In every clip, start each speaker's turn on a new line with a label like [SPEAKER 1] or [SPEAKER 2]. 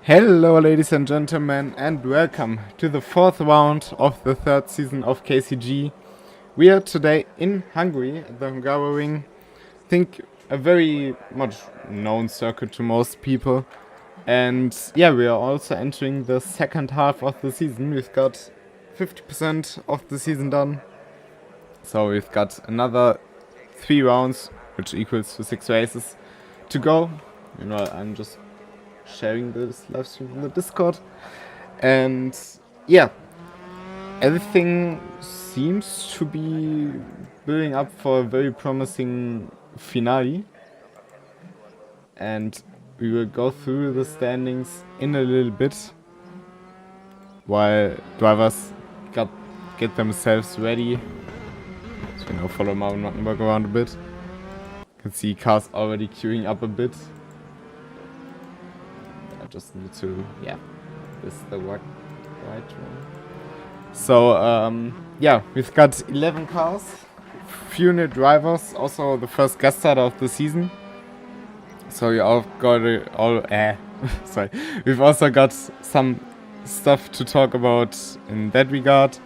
[SPEAKER 1] Hello ladies and gentlemen, and welcome to the fourth round of the third season of KCG. We are today in Hungary at the Hungaroring. I think a very much known circuit to most people. And yeah, we are also entering the second half of the season. We've got 50% of the season done. So we've got another 3 rounds, which equals to 6 races to go. You know, I'm just sharing this live stream in the Discord, and yeah, everything seems to be building up for a very promising finale, and we will go through the standings in a little bit while drivers get themselves ready. So you know, follow Marvin Mackenberg around a bit. You can see cars already queuing up a bit. Just need to, yeah, this is the right one. So, yeah, we've got 11 cars, few new drivers, also the first guest starter of the season. So we all got sorry, we've also got some stuff to talk about in that regard.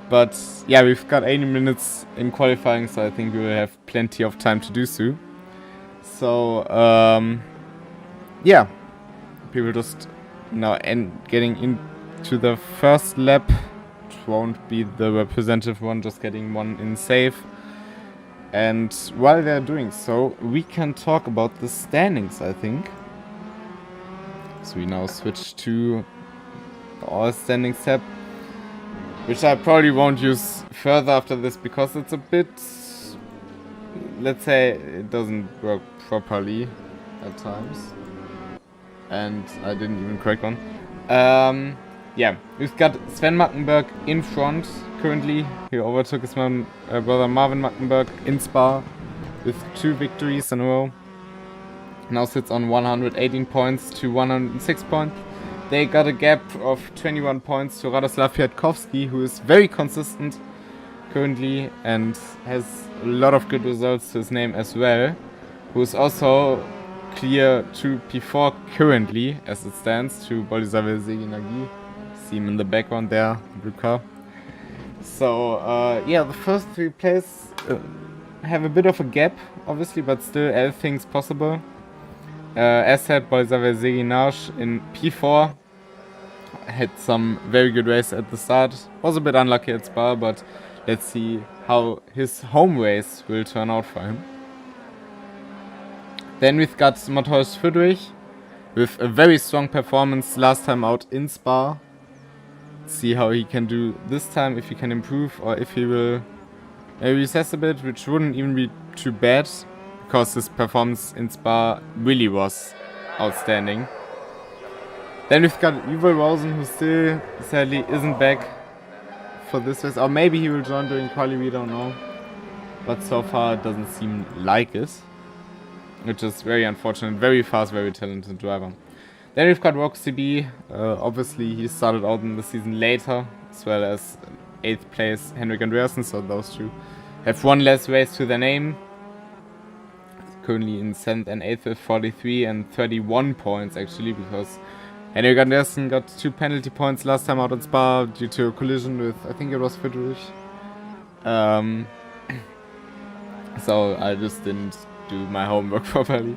[SPEAKER 1] But yeah, we've got 80 minutes in qualifying, so I think we will have plenty of time to do so. So, yeah. People just now getting into the first lap. It won't be the representative one, just getting one in safe. And while they're doing so, we can talk about the standings, I think. So we now switch to the all standings tab, which I probably won't use further after this because it's a bit, let's say, it doesn't work properly at times. And I didn't even correct one. Yeah, we've got Sven Mackenberg in front currently. He overtook his brother Marvin Mackenberg in Spa with 2 victories in a row. Now sits on 118 points to 106 points. They got a gap of 21 points to Radoslav Kwiatkowski, who is very consistent currently and has a lot of good results to his name as well. Who is also clear to P4 currently, as it stands, to Bolizave Zeginagi. See him in the background there, blue car. So, yeah, the first 3 places have a bit of a gap, obviously, but still everything's possible. As said, Bolizave Zeginagi in P4 had some very good race at the start. Was a bit unlucky at Spa, but let's see how his home race will turn out for him. Then we've got Matthäus Friedrich with a very strong performance last time out in Spa. See how he can do this time, if he can improve or if he will maybe recess a bit, which wouldn't even be too bad because his performance in Spa really was outstanding. Then we've got Yuval Rosen, who still sadly isn't back for this race, or maybe he will join during quali, we don't know. But so far it doesn't seem like it, which is very unfortunate. Very fast, very talented driver. Then we've got Roxy B. Obviously he started out in the season later, as well as 8th place Henrik Andreasen, so those two have 1 less race to their name. Currently in 7th and 8th with 43 and 31 points actually, because Henrik Andreasen got 2 penalty points last time out at Spa due to a collision with, I think it was Friedrich. So I just didn't do my homework properly.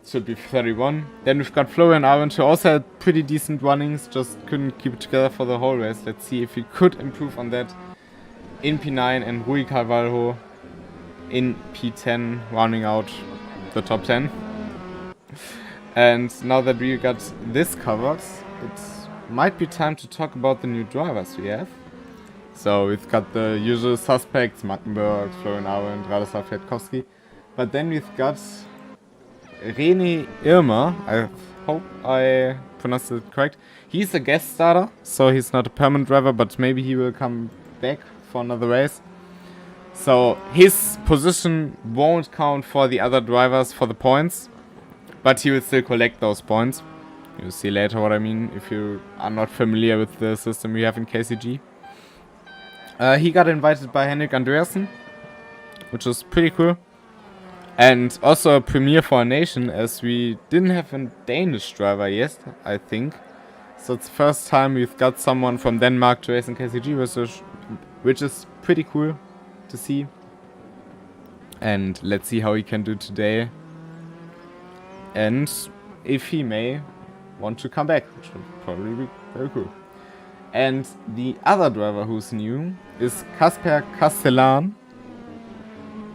[SPEAKER 1] It should be 31. Then we've got Florian Arendt, who also had pretty decent runnings, just couldn't keep it together for the whole race. Let's see if he could improve on that in P9, and Rui Carvalho in P10, rounding out the top 10. And now that we got this covered, it might be time to talk about the new drivers we have. So we've got the usual suspects, Mackenberg, Florian Arendt, Radoslav Kwiatkowski. But then we've got René Irmer, I hope I pronounced it correct. He's a guest starter, so he's not a permanent driver, but maybe he will come back for another race. So his position won't count for the other drivers for the points, but he will still collect those points. You'll see later what I mean if you are not familiar with the system we have in KCG. He got invited by Henrik Andreasen, which is pretty cool. And also a premiere for a nation, as we didn't have a Danish driver yet, I think. So it's the first time we've got someone from Denmark to race in KCG, which is pretty cool to see. And let's see how he can do today. And if he may want to come back, which would probably be very cool. And the other driver who's new is Kasper Castellan.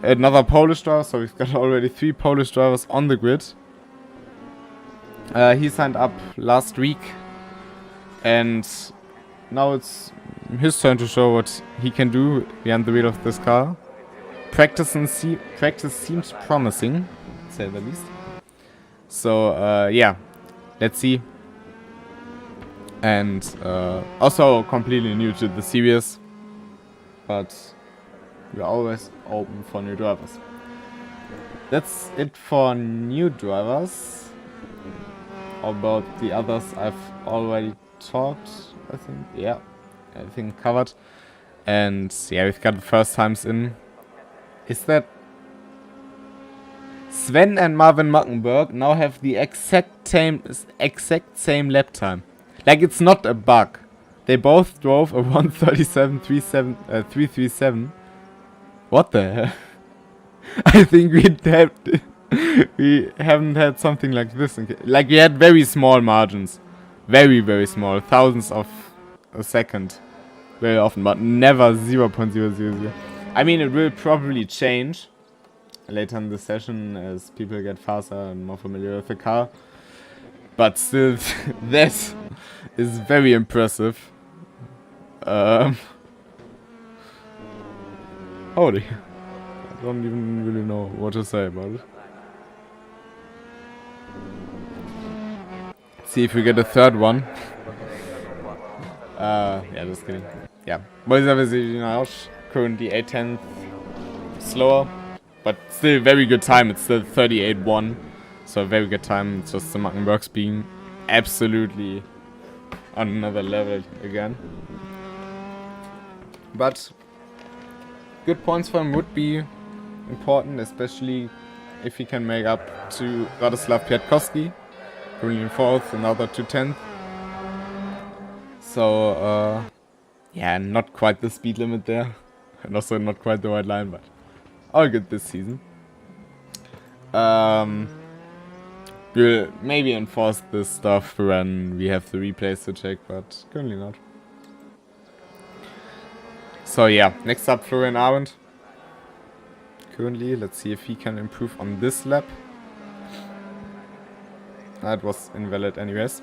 [SPEAKER 1] Another Polish driver, so we've got already 3 Polish drivers on the grid. He signed up last week. And now it's his turn to show what he can do behind the wheel of this car. Practice seems promising, to say the least. So, yeah, let's see. And also completely new to the series, but we're always open for new drivers. That's it for new drivers. About the others I've already talked, I think. Yeah, everything covered. And yeah, we've got the first times in. Is that Sven and Marvin Mackenberg now have the exact same lap time. Like, it's not a bug. They both drove a 1:37.337. What the hell? I think we haven't had something like this. Like, we had very small margins. Very, very small. Thousandths of a second. Very often, but never 0.000. I mean, it will probably change later in the session as people get faster and more familiar with the car. But still, this is very impressive. Holy. I don't even really know what to say about it. See if we get a third one. Yeah, just kidding. Yeah. Currently 8/10 slower. But still very good time. It's still 38.1. So a very good time. It's just the Mackenbergs being absolutely on another level again. But good points for him would be important, especially if he can make up to Radoslav Piatkowski, currently in 4th, another to 10th. So, yeah, not quite the speed limit there. And also not quite the white line, but all good this season. We'll maybe enforce this stuff when we have the replays to check, but currently not. So yeah, next up Florian Arendt. Currently, let's see if he can improve on this lap. That was invalid anyways.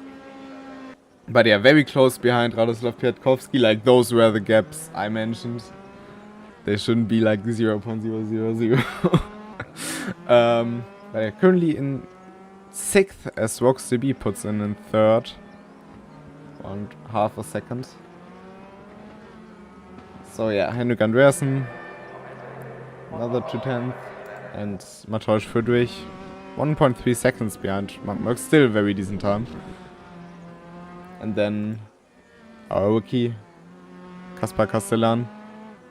[SPEAKER 1] But yeah, very close behind Radoslav Piatkowski. Like, those were the gaps I mentioned. They shouldn't be like 0.000. But yeah, currently in 6th as RoxDB puts in 3rd. 1/2 a second. So yeah, Henrik Andreasen, another 2/10, and Mateusz Friedrich, 1.3 seconds behind Mackenberg, still a very decent time. And then our rookie, Kasper Castellan,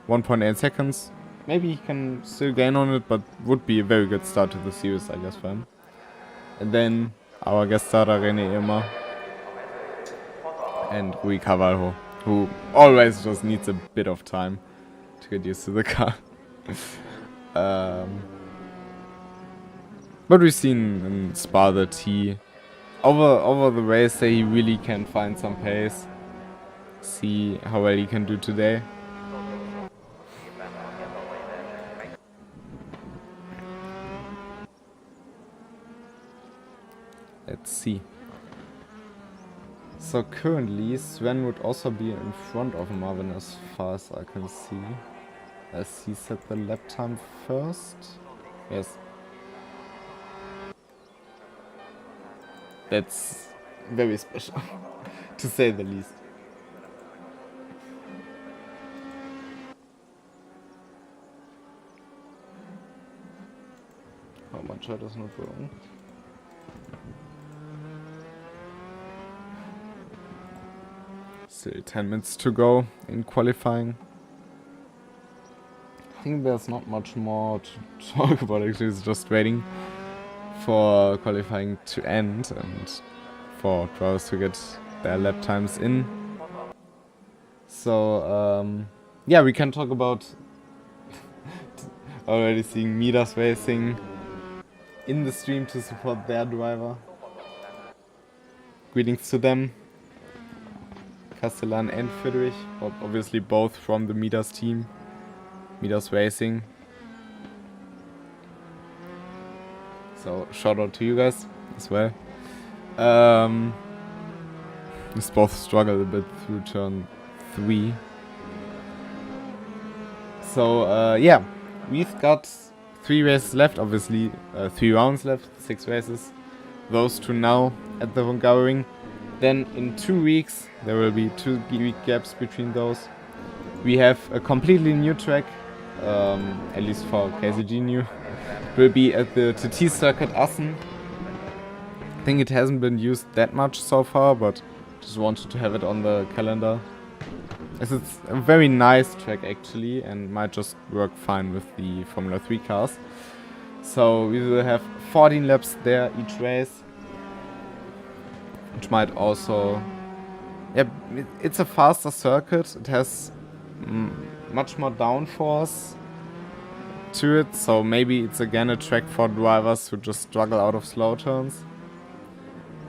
[SPEAKER 1] 1.8 seconds. Maybe he can still gain on it, but would be a very good start to the series, I guess, for him. And then our guest starter, René Irmer, and Rui Carvalho, who always just needs a bit of time to get used to the car. But we've seen in Spa that he, over the race, that he really can find some pace. See how well he can do today. Let's see. So currently Sven would also be in front of Marvin as far as I can see, as he set the lap time first. Yes. That's very special, to say the least. How much I does not wrong. Still 10 minutes to go in qualifying. think there's not much more to talk about. Actually, it's just waiting for qualifying to end and for drivers to get their lap times in. So yeah, we can talk about already seeing Midas Racing in the stream to support their driver. Greetings to them, Castellan and Friedrich, obviously both from the Midas team, Midas Racing. So shout out to you guys as well. Just both struggled a bit through turn 3. So yeah, we've got 3 races left, obviously 3 rounds left, 6 races. Those 2 now at the Hungaroring. Then in 2 weeks there will be 2 week gaps between those. We have a completely new track, at least for KCG new. It will be at the TT circuit Assen. I think it hasn't been used that much so far, but just wanted to have it on the calendar. As it's a very nice track actually, and might just work fine with the Formula 3 cars. So we will have 14 laps there each race, which might also... Yeah, it's a faster circuit. It has much more downforce to it, so maybe it's again a track for drivers who just struggle out of slow turns.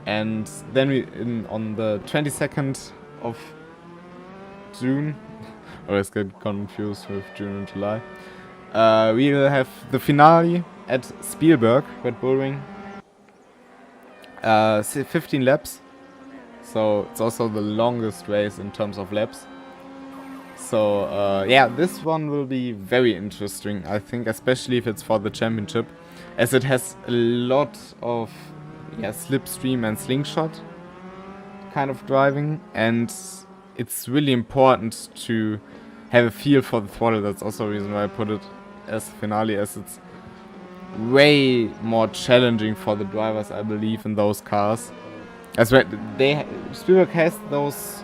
[SPEAKER 1] And then on the 22nd of June, I always get confused with June and July, we will have the finale at Spielberg, Red Bull Ring. 15 laps, so it's also the longest race in terms of laps. So yeah, this one will be very interesting, I think, especially if it's for the championship, as it has a lot of slipstream and slingshot kind of driving, and it's really important to have a feel for the throttle. That's also a reason why I put it as finale, as it's way more challenging for the drivers, I believe, in those cars. As well, Spielberg has those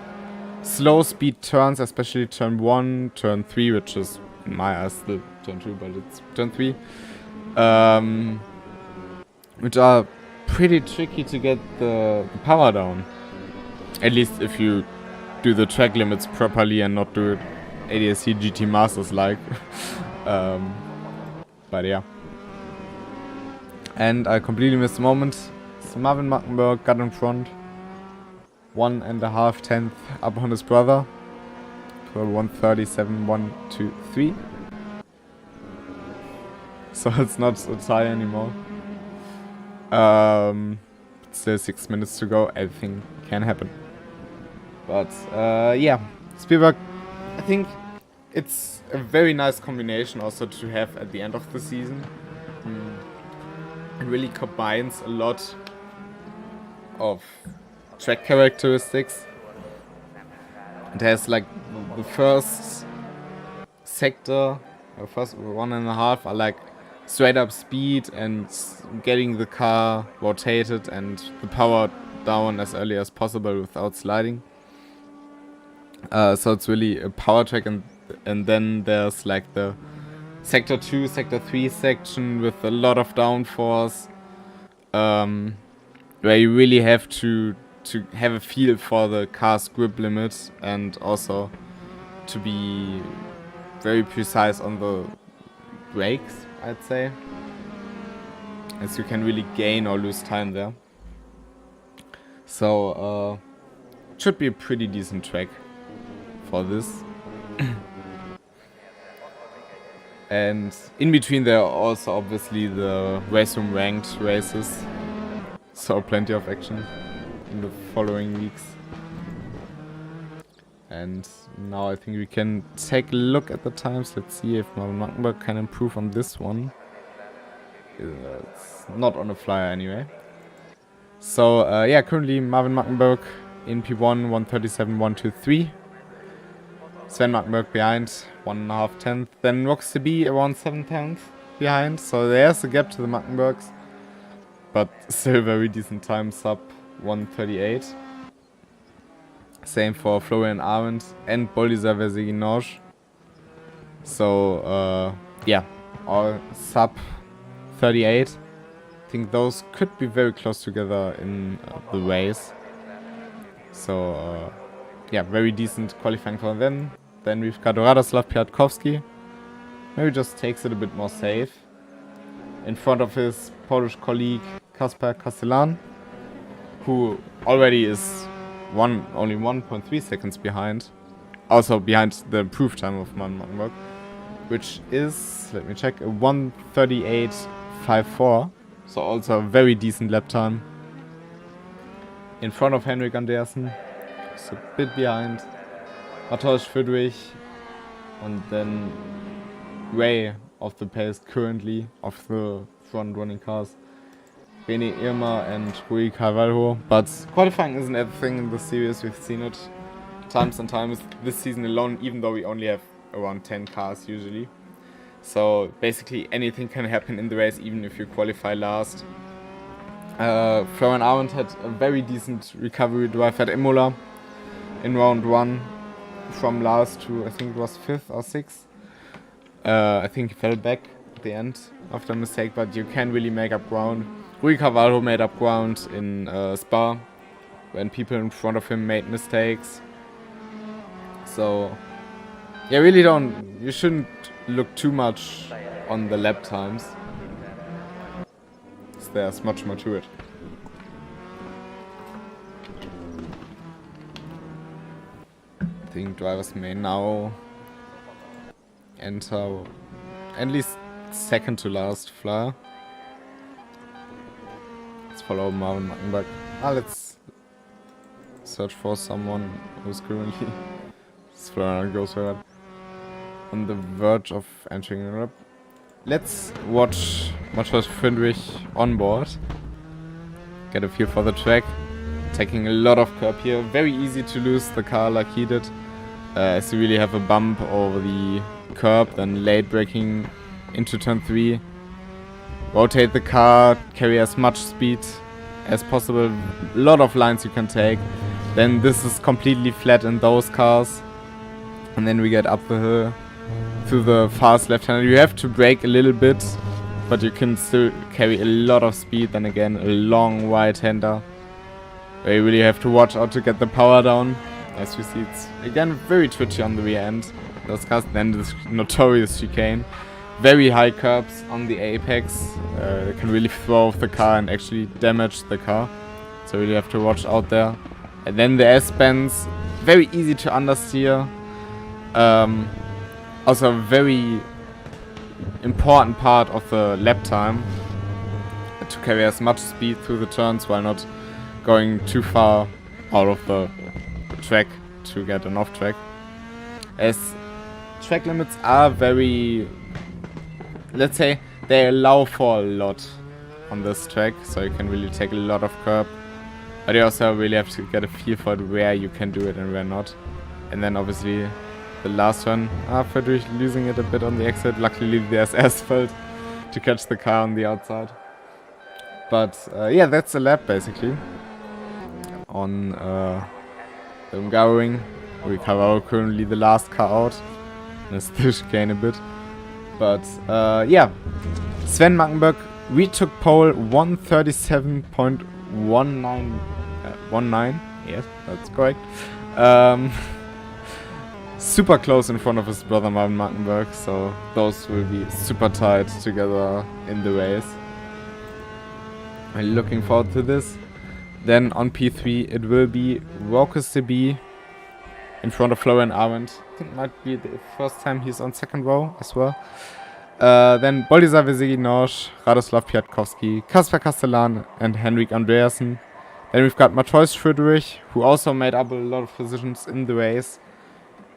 [SPEAKER 1] slow speed turns, especially turn 1, turn 3, which is in my eyes still turn 2, but it's turn 3, which are pretty tricky to get the power down. At least if you do the track limits properly and not do it ADAC GT Masters like. But yeah. And I completely missed the moment. So Marvin Mackenberg got in front. 1.5 tenths up on his brother. For 1:37.123. So it's not a tie anymore. Still 6 minutes to go. Everything can happen. But yeah, Spielberg, I think it's a very nice combination also to have at the end of the season. It really combines a lot of track characteristics. It has like the first sector, the first 1.5 are like straight up speed and getting the car rotated and the power down as early as possible without sliding. So it's really a power track, and then there's like the Sector 2, Sector 3 section with a lot of downforce, where you really have to have a feel for the car's grip limit and also to be very precise on the brakes, I'd say, as you can really gain or lose time there. So it should be a pretty decent track for this. And in between there are also obviously the race room ranked races, so plenty of action in the following weeks. And now I think we can take a look at the times. Let's see if Marvin Mackenberg can improve on this one. It's not on the flyer anyway. So yeah, currently Marvin Mackenberg in P1 1:37.123. Sven Mackenberg behind 1.5 tenths. Then Rox B around 7 tenths behind. So there's a gap to the Mackenbergs, but still very decent time, sub 1:38. Same for Florian Arendt and Bolliser Verseginoj. So yeah, all sub 38. I think those could be very close together in the race. So yeah, very decent qualifying for them. Then we've got Radoslav Piatkowski. Maybe just takes it a bit more safe. In front of his Polish colleague Kasper Castellan, who already is only 1.3 seconds behind. Also behind the improved time of Marvin Mackenberg, which is, let me check, a 1:38.54. So also a very decent lap time. In front of Henrik Andreasen, just a bit behind Mateusz Friedrich, and then way of the pace currently of the front running cars, René Irma and Rui Carvalho. But qualifying isn't everything in the series. We've seen it times and times this season alone, even though we only have around 10 cars usually. So basically anything can happen in the race, even if you qualify last. Florian Arndt had a very decent recovery drive at Imola in round 1 from last to, I think it was 5th or 6th. I think he fell back at the end after a mistake, but you can really make up ground. Rui Carvalho made up ground in Spa when people in front of him made mistakes. So yeah, you shouldn't look too much on the lap times. There's much more to it. I think drivers may now enter at least second to last flyer. Let's follow Marvin Mackenberg. Let's search for someone who's currently goes forward on the verge of entering Europe. Let's watch Mateusz Friedrich on board. Get a feel for the track. Taking a lot of curb here. Very easy to lose the car like he did. As you really have a bump over the curb, then late braking into turn 3. Rotate the car, carry as much speed as possible. A lot of lines you can take. Then this is completely flat in those cars. And then we get up the hill to the fast left-hander. You have to brake a little bit, but you can still carry a lot of speed. Then again, a long right-hander where you really have to watch out to get the power down. As we see, it's again very twitchy on the rear end. Those cars. Then this notorious chicane. Very high curbs on the apex. They can really throw off the car and actually damage the car. So you really have to watch out there. And then the S-bends. Very easy to understeer. Also a very important part of the lap time, to carry as much speed through the turns while not going too far out of the track to get an off track. As track limits are very, let's say, they allow for a lot on this track, so you can really take a lot of curb, but you also really have to get a feel for it, where you can do it and where not. And then obviously the last one, Friedrich losing it a bit on the exit. Luckily there's asphalt to catch the car on the outside. But yeah, that's a lap basically on the Hungaroring. Carvalho currently the last car out, and still chicane a bit. But yeah, Sven Mackenberg retook pole 137.19. Yes, that's correct. Super close in front of his brother Marvin Mackenberg, so those will be super tight together in the race. I'm looking forward to this. Then on P3 it will be Raucus CB in front of Florian Arndt. I think it might be the first time he's on second row as well. Then Boldizar Veseginosh, Radoslav Piatkowski, Kasper Castellan and Henrik Andreasen. Then we've got Mateusz Friedrich, who also made up a lot of positions in the race,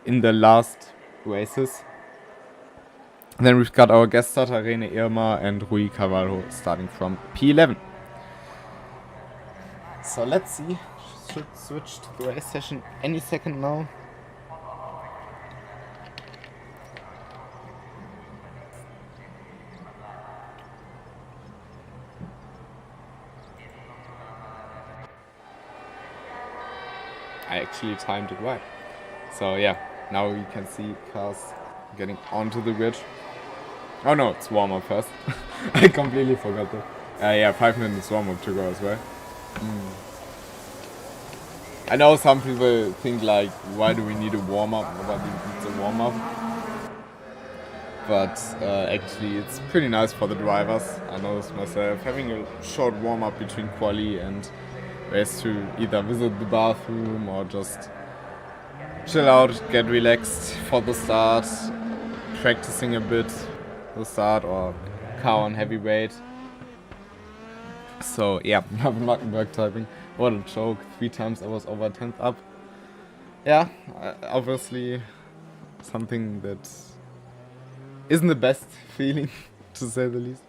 [SPEAKER 1] in the last races. And then we've got our guest starter René Irma and Rui Carvalho starting from P11. So let's see, should switch to the race session any second now. I actually timed it right. So yeah, now you can see cars getting onto the grid. Oh no, it's warm up first. I completely forgot that. Yeah, 5 minutes warm up to go as well. I know some people think like, why do we need a warm up? Nobody needs a warm up. But actually, it's pretty nice for the drivers. I noticed myself having a short warm up between quali and ways to either visit the bathroom or just chill out, get relaxed for the start, practicing a bit the start or car on heavyweight. So yeah, Marvin Mackenberg typing. What a joke! 3 times I was over 10th up. Yeah, obviously something that isn't the best feeling, to say the least.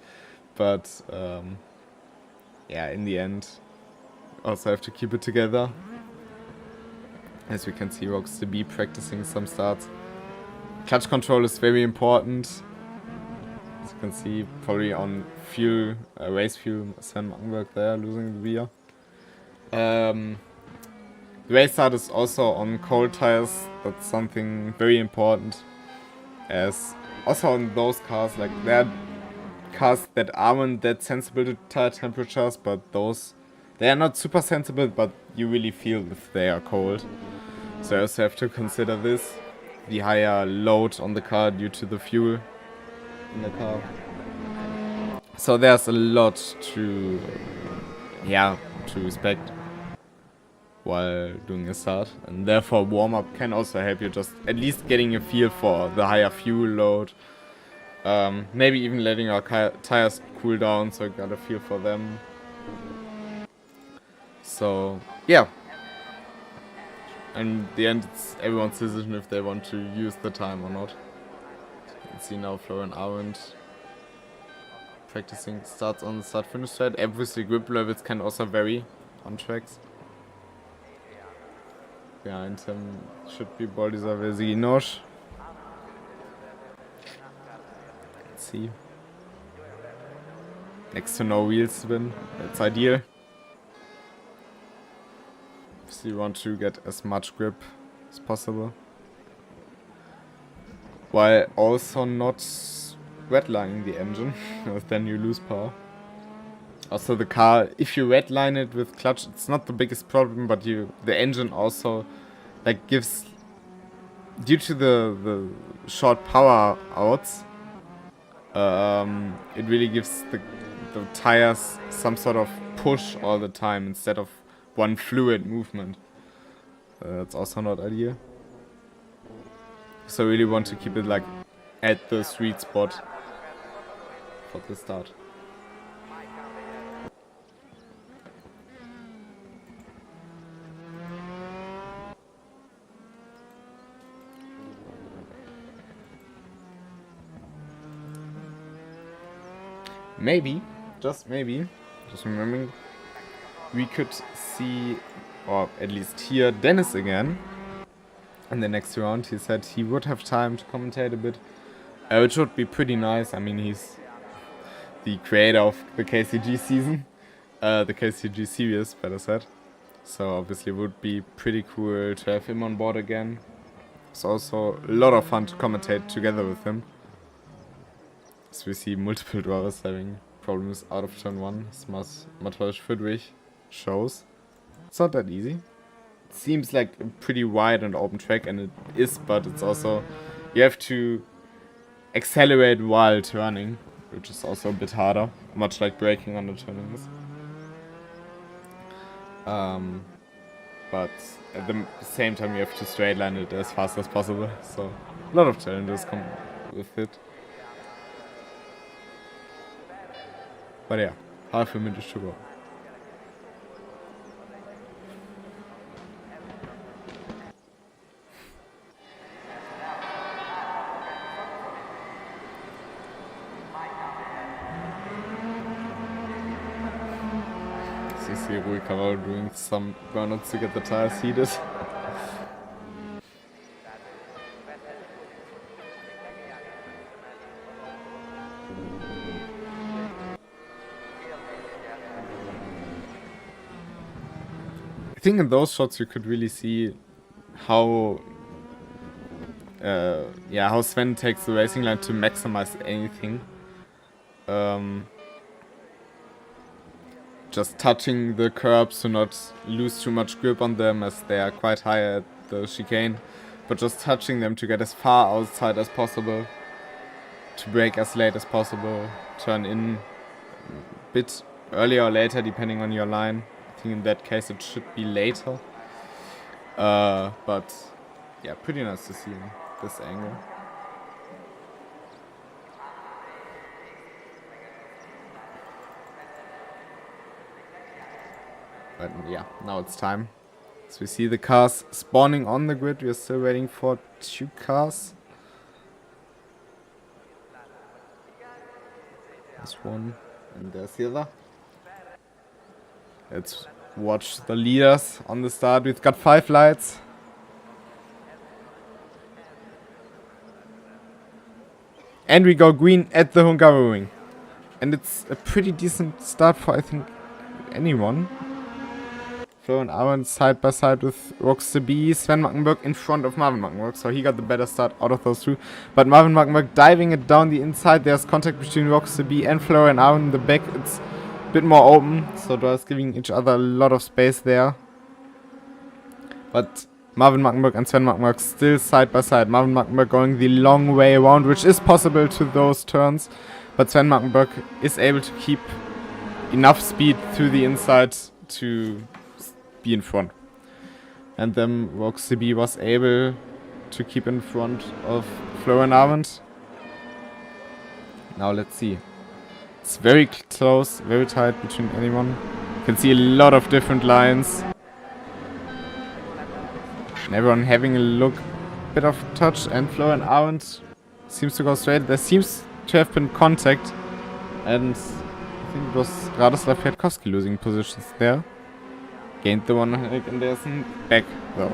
[SPEAKER 1] But yeah, in the end, also have to keep it together. As we can see, Rox to be practicing some starts. Clutch control is very important. As you can see, probably on fuel, race fuel, Sven Mackenberg there losing the beer. The race start is also on cold tires. That's something very important. As also on those cars, like there are cars that aren't that sensible to tire temperatures, but those, they are not super sensible, but you really feel if they are cold. So you also have to consider this, the higher load on the car due to the fuel in the car. So there's a lot to, yeah, to respect while doing a start, and therefore warm-up can also help you just at least getting a feel for the higher fuel load. Maybe even letting our tires cool down so you got a feel for them. So yeah, in the end it's everyone's decision if they want to use the time or not. You can see now Florian Arendt practicing starts on the start-finish side. Obviously grip levels can also vary on tracks. Behind him should be Boldizer Vezinosh. Let's see. Next to no wheel spin. That's ideal. So you want to get as much grip as possible. While also not redlining the engine, then you lose power. Also the car, if you redline it with clutch, it's not the biggest problem, but the engine also like gives, due to the short power outs, it really gives the tires some sort of push all the time instead of one fluid movement. That's also not ideal. So I really want to keep it like at the sweet spot for the start. Maybe, just remembering, we could see, or at least hear Dennis again in the next round. He said he would have time to commentate a bit, which would be pretty nice. I mean, he's the creator of the KCG season, the KCG series, better said. So obviously it would be pretty cool to have him on board again. It's also a lot of fun to commentate together with him. As we see multiple drivers having problems out of turn 1, as Mateusz Friedrich shows. It's not that easy. It seems like a pretty wide and open track, and it is, but it's also, you have to accelerate while turning, which is also a bit harder, much like braking on the turning is. But at the same time you have to straight line it as fast as possible, so a lot of challenges come with it. But yeah, half a minute to go. You see Rui Cavallo doing some burnouts to get the tires heated. I think in those shots you could really see how yeah, how Sven takes the racing line to maximize anything. Just touching the curbs to not lose too much grip on them as they are quite high at the chicane, but just touching them to get as far outside as possible, to brake as late as possible, turn in a bit earlier or later depending on your line. I think in that case it should be later. But yeah, pretty nice to see in this angle. But yeah, now it's time. So we see the cars spawning on the grid. We are still waiting for 2 cars. There's one and there's the other. Let's watch the leaders on the start. We've got 5 lights. And we go green at the Hungaroring. And it's a pretty decent start for, I think, anyone. Flo and Aaron side by side with Rockstar B. Sven Mackenberg in front of Marvin Mackenberg, so he got the better start out of those 2. But Marvin Mackenberg diving it down the inside. There's contact between Rockstar B and Flo and Aaron in the back. It's a bit more open, so they're giving each other a lot of space there. But Marvin Mackenberg and Sven Mackenberg still side by side. Marvin Mackenberg going the long way around, which is possible to those turns. But Sven Mackenberg is able to keep enough speed through the inside to be in front. And then Rockstar B was able to keep in front of Flo and Armand. Now let's see. It's very close, very tight between anyone. You can see a lot of different lines. And everyone having a look, bit of touch, and Flo and Armand seems to go straight. There seems to have been contact, and I think it was Radoslav Kwiatkowski losing positions there. Gained the one and there's back though.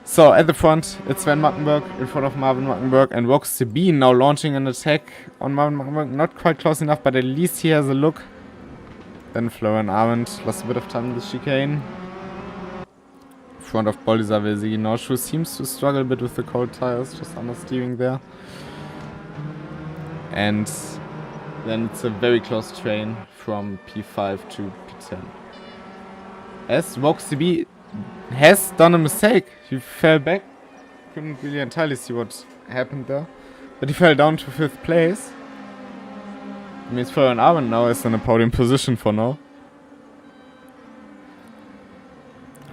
[SPEAKER 1] So at the front, it's Sven Mackenberg in front of Marvin Mackenberg, and Rockstar B now launching an attack on Marvin Mackenberg. Not quite close enough, but at least he has a look. Then Flo and Armand lost a bit of time in the chicane. In front of Bolizar Veziginosh, who seems to struggle a bit with the cold tires, just understeering there. And then it's a very close train from P5 to P10. As Rockstar B has done a mistake. He fell back. Couldn't really entirely see what happened there. But he fell down to 5th place. It means Flo and Armin now is in a podium position for now.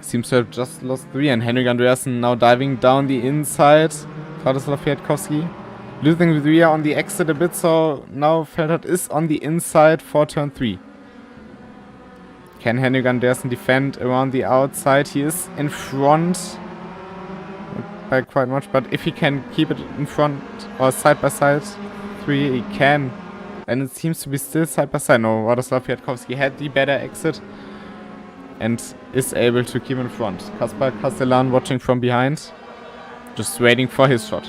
[SPEAKER 1] Seems to have just lost 3. And Henrik Andreasen now diving down the inside. Radoslav Kwiatkowski losing the rear on the exit a bit, so now Feldhardt is on the inside for turn 3. Can Henrik Andersen defend around the outside? He is in front by quite much, but if he can keep it in front or side by side 3, he can. And it seems to be still side by side. No, Radoslav Kwiatkowski had the better exit and is able to keep in front. Kaspar Castellan watching from behind, just waiting for his shot.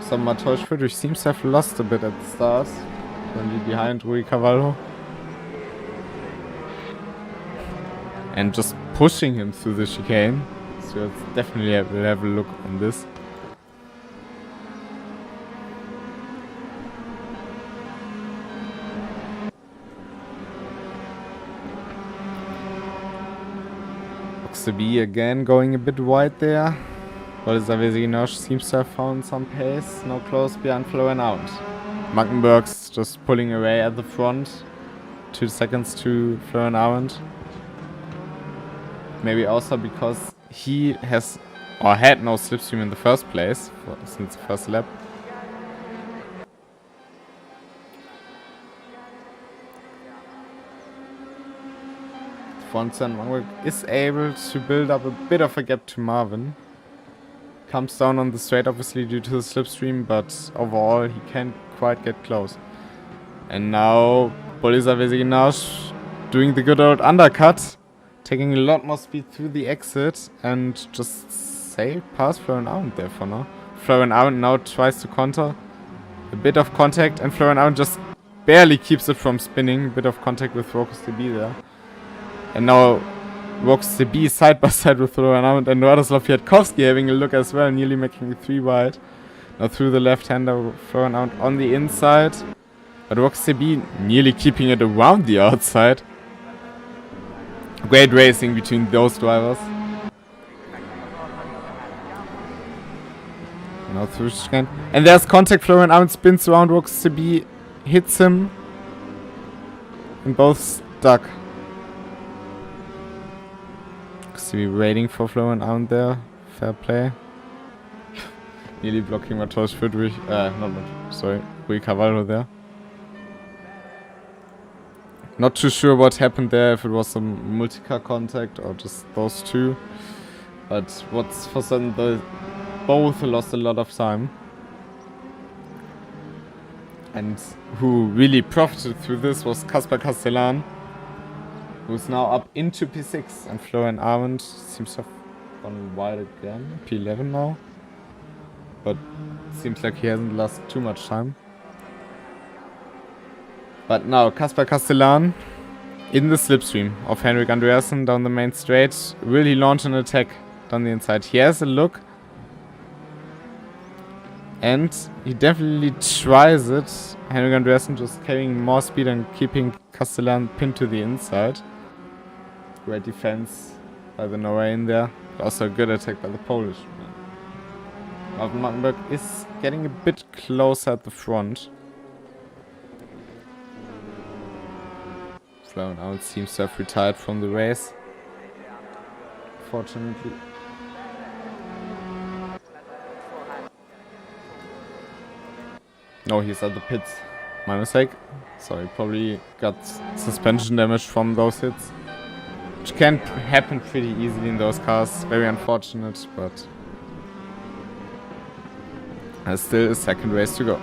[SPEAKER 1] So Mateusz Friedrich seems to have lost a bit at the start. Only behind Rui Cavallo. And just pushing him through the chicane. So it's definitely will have a look on this. Rockstar B again going a bit wide there. Bolizar Veziginosh seems to have found some pace, now close behind Flo and out. Mackenberg's just pulling away at the front. 2 seconds to Flo and Arendt. Maybe also because he has or had no slipstream in the first place since the first lap. Front and Mackenberg is able to build up a bit of a gap to Marvin. Comes down on the straight obviously due to the slipstream, but overall he can't quite get close. And now Bolizar Veziginosh doing the good old undercut, taking a lot more speed through the exit and just sailed past Flo and Arendt there for now. Flo and Arendt now tries to counter. A bit of contact and Flo and Arendt just barely keeps it from spinning. A bit of contact with RokusTB there. And now Walks the B side by side with Florian Arment and Radoslav Kwiatkowski having a look as well, nearly making it 3 wide. Now through the left-hander, Florian Arment on the inside. But walks the B nearly keeping it around the outside. Great racing between those drivers. Now through Schrein. And there's contact. Florian Arment spins around, walks the B, hits him. And both stuck. See, waiting for Florian Arment there. Fair play. Nearly blocking Mateusz Friedrich. Rui Cavallo there. Not too sure what happened there, if it was a multi-car contact or just those two. But what's for certain, they both lost a lot of time. And who really profited through this was Kasper Castellan, who's now up into P6. And Florian Arment seems to have gone wide again. P11 now. But seems like he hasn't lost too much time. But now, Kasper Castellan in the slipstream of Henrik Andreasen down the main straight. Will he launch an attack down the inside? He has a look. And he definitely tries it. Henrik Andreasen just carrying more speed and keeping Castellan pinned to the inside. Great defense by the Norwegian there. But also a good attack by the Polish man. Marvin Mackenberg is getting a bit closer at the front. Florian Arment seems to have retired from the race, fortunately. No, he's at the pits. My mistake. Sorry, probably got suspension damage from those hits. Which can happen pretty easily in those cars. Very unfortunate, but there's still a second race to go.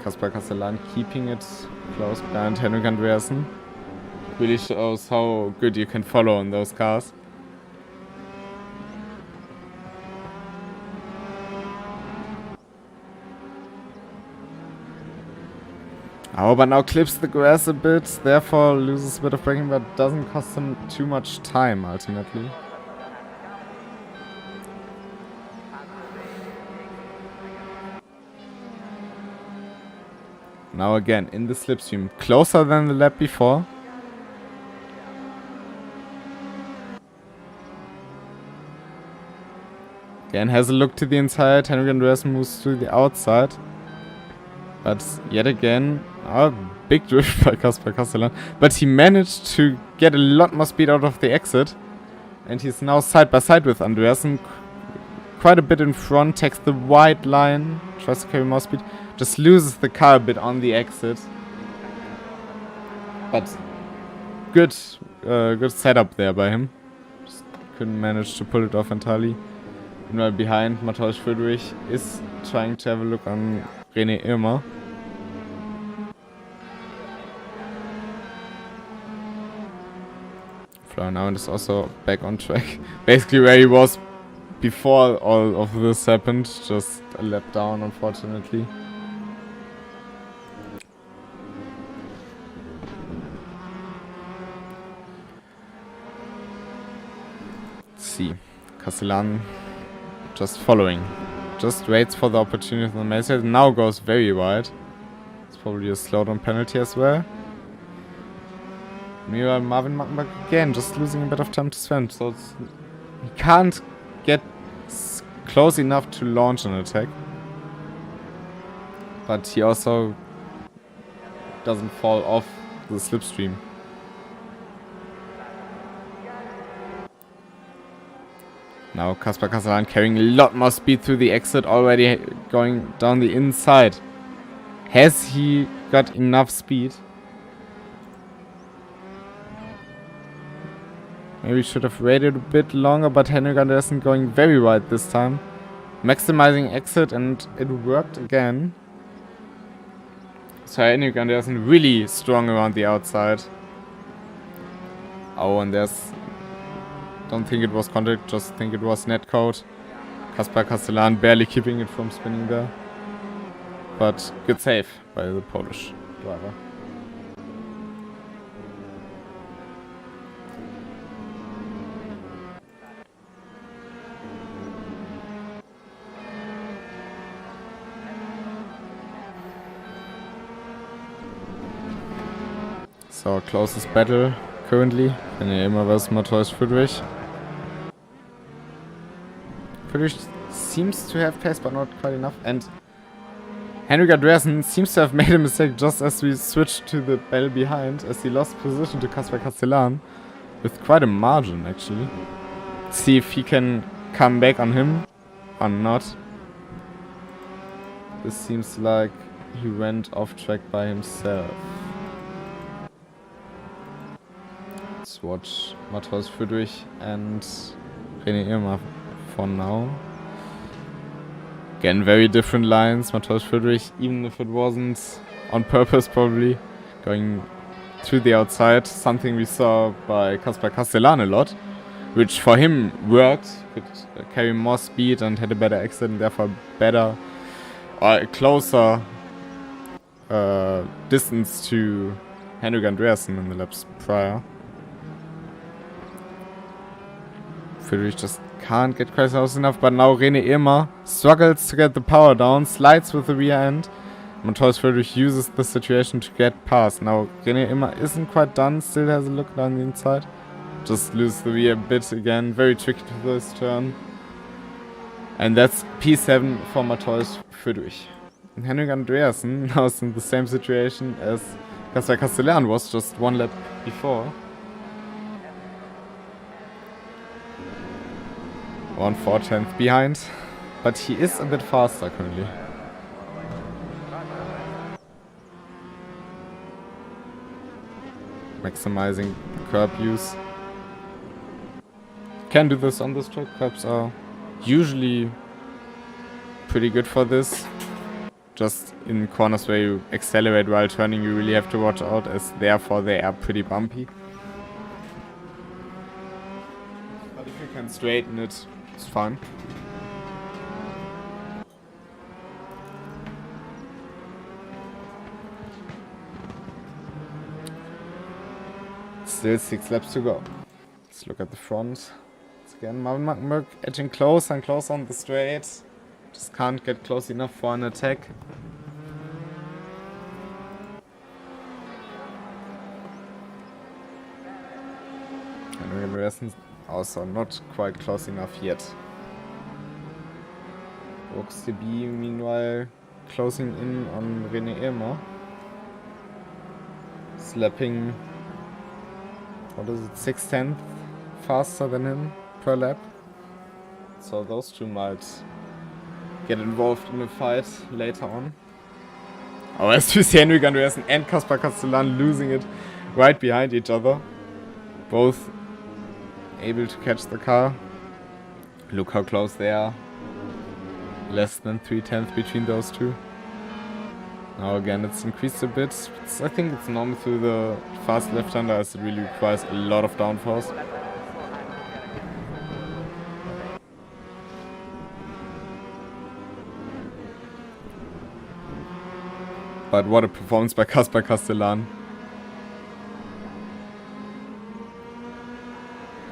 [SPEAKER 1] Kasper Castellan keeping it close behind Henrik Andreasen. Really shows how good you can follow in those cars. Oh, but now clips the grass a bit, therefore loses a bit of braking, but doesn't cost him too much time ultimately. Now again, in the slipstream, closer than the lap before. Again, has a look to the inside. Henrik Andreasen moves to the outside. But yet again, a big drift by Kasper Castellan. But he managed to get a lot more speed out of the exit. And he's now side by side with Andreasen. Quite a bit in front, takes the wide line, tries to carry more speed. Just loses the car a bit on the exit. But good setup there by him. Just couldn't manage to pull it off entirely. Meanwhile behind, Mateusz Friedrich is trying to have a look on René Irmer. Florian Arment is also back on track. Basically where he was before all of this happened. Just a lap down, unfortunately. Let's see. Castellan just following. Just waits for the opportunity on the main side. Now goes very wide. It's probably a slowdown penalty as well. Meanwhile, Marvin Mackenberg again just losing a bit of time to Sven. So he can't get close enough to launch an attack. But he also doesn't fall off the slipstream. Now Kasper Castellan carrying a lot more speed through the exit, already going down the inside. Has he got enough speed? Maybe should have waited a bit longer, but Henrik Andreasen going very wide this time. Maximizing exit, and it worked again. So Henrik Andreasen really strong around the outside. Oh, and there's... Don't think it was contact, just think it was netcode. Kasper Castellan barely keeping it from spinning there. but good save by the Polish driver. So our closest battle currently, Emma vs Matthäus Friedrich. Friedrich seems to have pace but not quite enough, and Henrik Andreasen seems to have made a mistake just as we switched to the battle behind, as he lost position to Kasper Castellan with quite a margin actually. Let's see if he can come back on him or not. This seems like he went off track by himself. Let's watch Matthäus Friedrich and René Irma for now. Again, very different lines. Matthäus Friedrich, even if it wasn't on purpose probably, going to the outside, something we saw by Kasper Castellan a lot, which for him worked, could carry more speed and had a better exit and therefore better or a closer distance to Henrik Andreasen in the laps prior. Friedrich just can't get quite close enough, but now René Irma struggles to get the power down, slides with the rear end. Matthäus Friedrich uses the situation to get past. Now René Irma isn't quite done, still has a look down the inside. Just loses the rear bit again, very tricky to this turn. And that's P7 for Matthäus Friedrich. And Henrik Andreasen now is in the same situation as Kasper Castellan was just one lap before. 1/4 behind, but he is a bit faster currently. Maximizing curb use. Can do this on this track. Curbs are usually pretty good for this. Just in corners where you accelerate while turning, you really have to watch out, as therefore they are pretty bumpy. But if you can straighten it, it's fine. Still 6 laps to go. Let's look at the front. Once again, Marvin Mackenberg edging closer and closer on the straight. Just can't get close enough for an attack. And Andreasen also not quite close enough yet. Brooks TB meanwhile closing in on René Irma. Slapping, what is it, 6/10 faster than him per lap. So those two might get involved in a fight later on. Oh, as we see Henrik Andreasen and Kasper Castellan losing it right behind each other. Both able to catch the car. Look how close they are. Less than 3/10 between those two. Now again it's increased a bit. I think it's normal through the fast left-hander, as it really requires a lot of downforce. But what a performance by Kasper Castellan.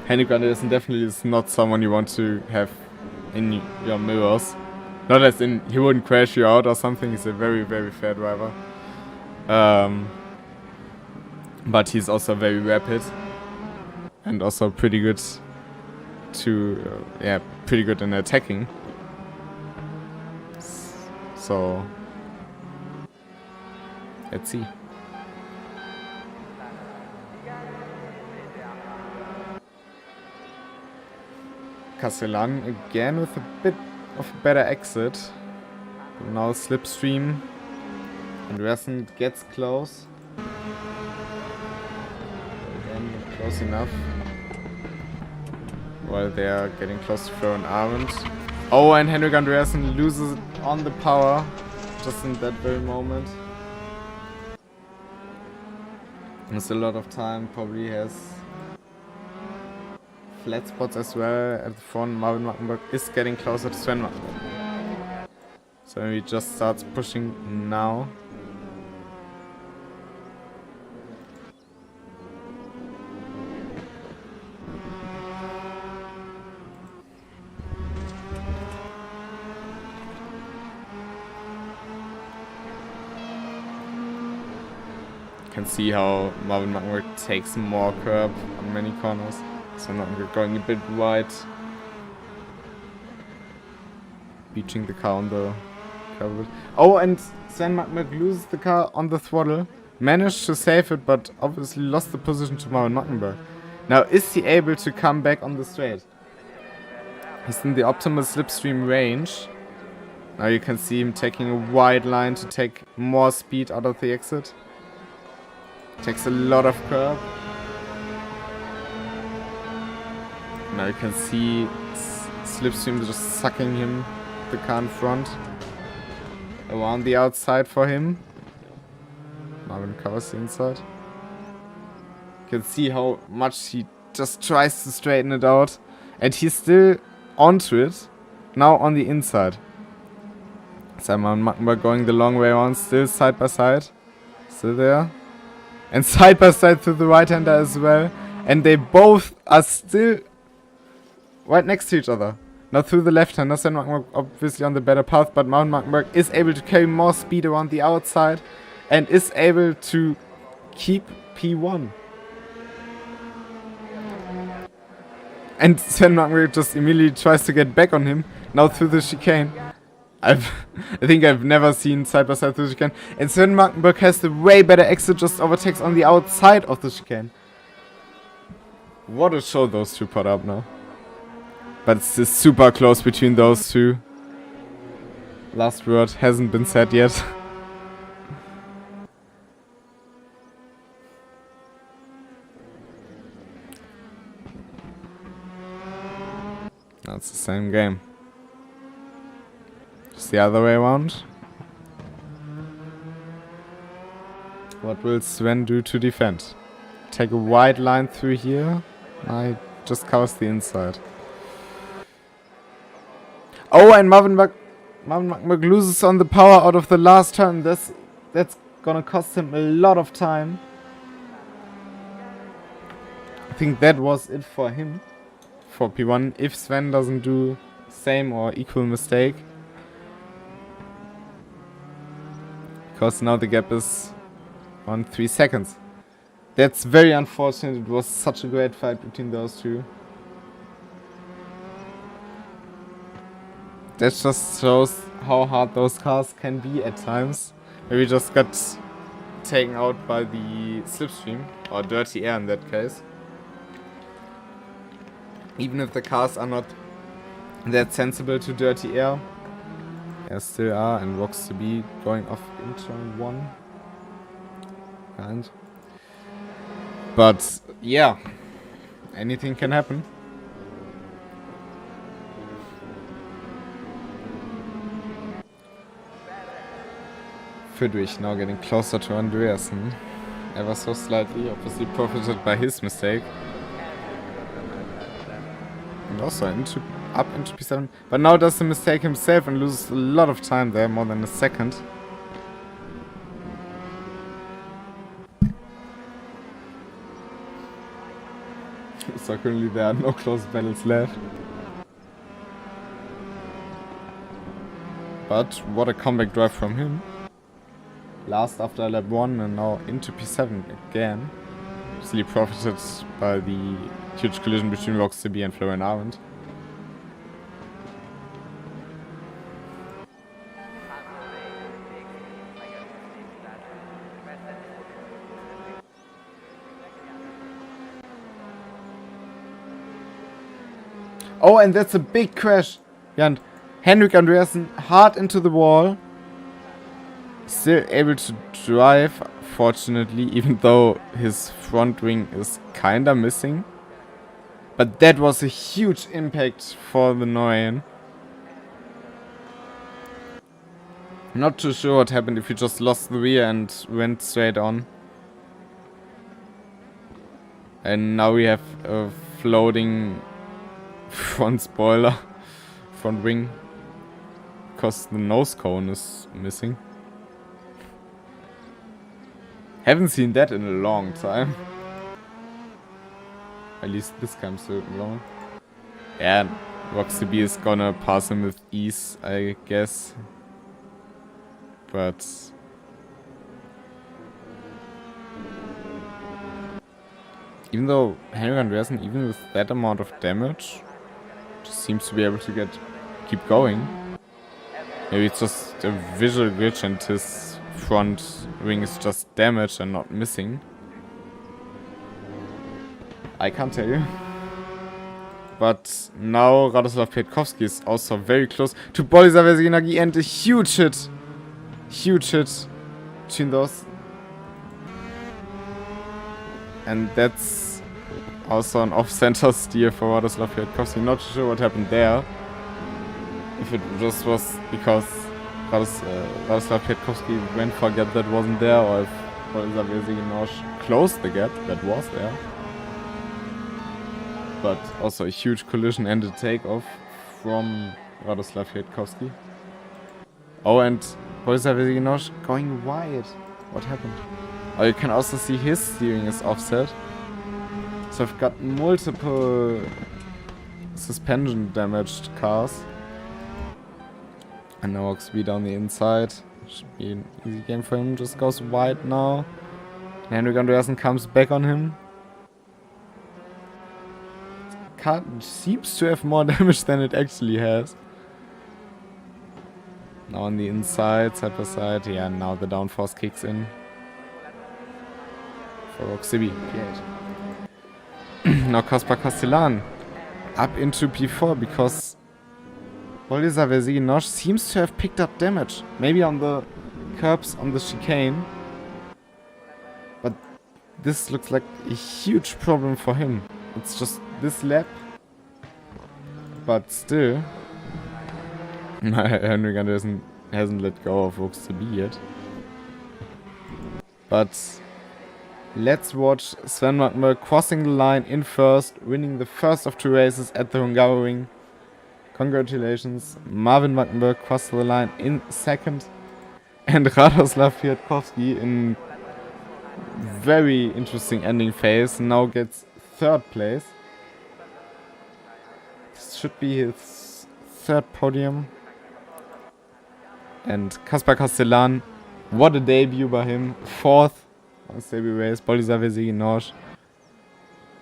[SPEAKER 1] Henrik Andreasen definitely is not someone you want to have in your mirrors. Not as in he wouldn't crash you out or something. He's a very, very fair driver. But he's also very rapid and also pretty good to pretty good in attacking. So let's see. Castellan again with a bit of a better exit. Now slipstream. Andreasen gets close. Again, close enough. While they are getting close to throw an Armand. Oh, and Henrik Andreasen loses on the power just in that very moment. There's a lot of time, probably has flat spots as well at the front. Marvin Mackenberg is getting closer to Sven Mackenberg. So he just starts pushing now. Can see how Marvin Mackenberg takes more curb on many corners. So not going a bit wide. Beaching the car on the curb. Oh, and Sven Mackenberg loses the car on the throttle. Managed to save it, but obviously lost the position to Marvin Mackenberg. Now, is he able to come back on the straight? He's in the optimal slipstream range. Now you can see him taking a wide line to take more speed out of the exit. Takes a lot of curb. Now you can see slipstream just sucking him, the car in front. Around the outside for him. Marvin covers the inside. You can see how much he just tries to straighten it out. And he's still onto it. Now on the inside. So Marvin Mackenberg going the long way around, still side by side. Still there. And side by side to the right hander as well. And they both are still right next to each other. Now through the left hander, Sven Mackenberg obviously on the better path, but Marvin Mackenberg is able to carry more speed around the outside and is able to keep P1. And Sven Mackenberg just immediately tries to get back on him, now through the chicane. I think I've never seen side by side through the chicane. And Sven Mackenberg has the way better exit, just overtakes on the outside of the chicane. What a show those two put up now. But it's just super close between those two. Last word hasn't been said yet. That's the same game. Just the other way around. What will Sven do to defend? Take a wide line through here. I just covers the inside. Oh, and Marvin Mackenberg loses on the power out of the last turn. That's gonna cost him a lot of time. I think that was it for him. For P1, if Sven doesn't do same or equal mistake. Because now the gap is on 3 seconds. That's very unfortunate. It was such a great fight between those two. That just shows how hard those cars can be at times. Maybe just got taken out by the slipstream, or dirty air in that case. Even if the cars are not that sensible to dirty air, there still are, and rocks to be going off in turn 1. And but yeah, anything can happen. Friedrich now getting closer to Andreasen, ever so slightly, obviously profited by his mistake. And also up into P7, but now does the mistake himself and loses a lot of time there, more than a second. So currently there are no close battles left. But what a comeback drive from him. Last after lap 1 and now into P7 again. Obviously profited by the huge collision between Roxy and Florian Arendt. Oh, and that's a big crash. Yeah, and Henrik Andreasen hard into the wall. Still able to drive, fortunately, even though his front wing is kinda missing. But that was a huge impact for the Neuen. Not too sure what happened if he just lost the rear and went straight on. And now we have a floating front spoiler, front wing. because the nose cone is missing. Haven't seen that in a long time. At least this time so long. Yeah, Roxy is gonna pass him with ease, I guess. But even though Henry Andreasen, even with that amount of damage, just seems to be able to keep going. Maybe it's just a visual glitch and his front ring is just damaged and not missing. I can't tell you. But now Radoslav Pietkowski is also very close to Borisov Vezinagi and a huge hit. Huge hit between those. And that's also an off-center steer for Radoslav Pietkowski. Not sure what happened there. If it just was because Radoslav Pietkowski went for a gap that wasn't there, or if Borisov Vezinagi closed the gap that was there. But also a huge collision and a takeoff from Radoslav Pietkowski. Oh, and Borisov Vezinagi going wide. What happened? Oh, you can also see his steering is offset. So I've got multiple suspension damaged cars. And now Oxby down the inside. Should be an easy game for him. Just goes wide now. Henrik Andreasen comes back on him. Car seems to have more damage than it actually has. Now on the inside, side by side. Yeah, now the downforce kicks in. For Roxy P8. Now Kaspar Castellan up into P4 because Borisov Vezinagi seems to have picked up damage. Maybe on the curbs on the chicane. But this looks like a huge problem for him. It's just this lap. But still, Henrik Andreasen hasn't let go of Roxy yet. But let's watch Sven Mackenberg crossing the line in first, winning the first of 2 races at the Hungaroring. Congratulations, Marvin Mackenberg crossed the line in second, and Radoslav Pietkowski in very interesting ending phase now gets third place. This should be his third podium. And Kaspar Castellan, what a debut by him, fourth on his debut race. Borisov Vezinagi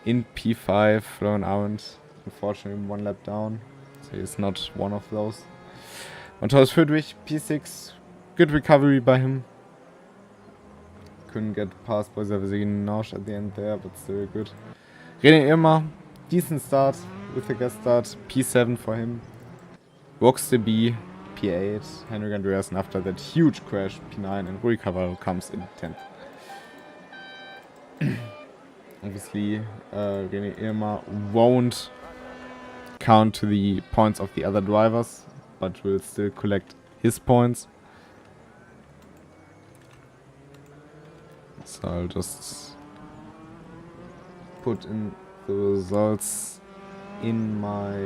[SPEAKER 1] in P5, Florian Arendt, unfortunately 1 lap down. So he's not one of those. Matthias Friedrich, P6. Good recovery by him. Couldn't get past Borisov Vezinagi at the end there, but still good. René Irmer, decent start with a guest start. P7 for him. Roxy B, P8. Henrik Andreasen after that huge crash, P9. And Rui Cavallo comes in 10th. Obviously, René Irmer won't count to the points of the other drivers, but will still collect his points. So I'll just put in the results in my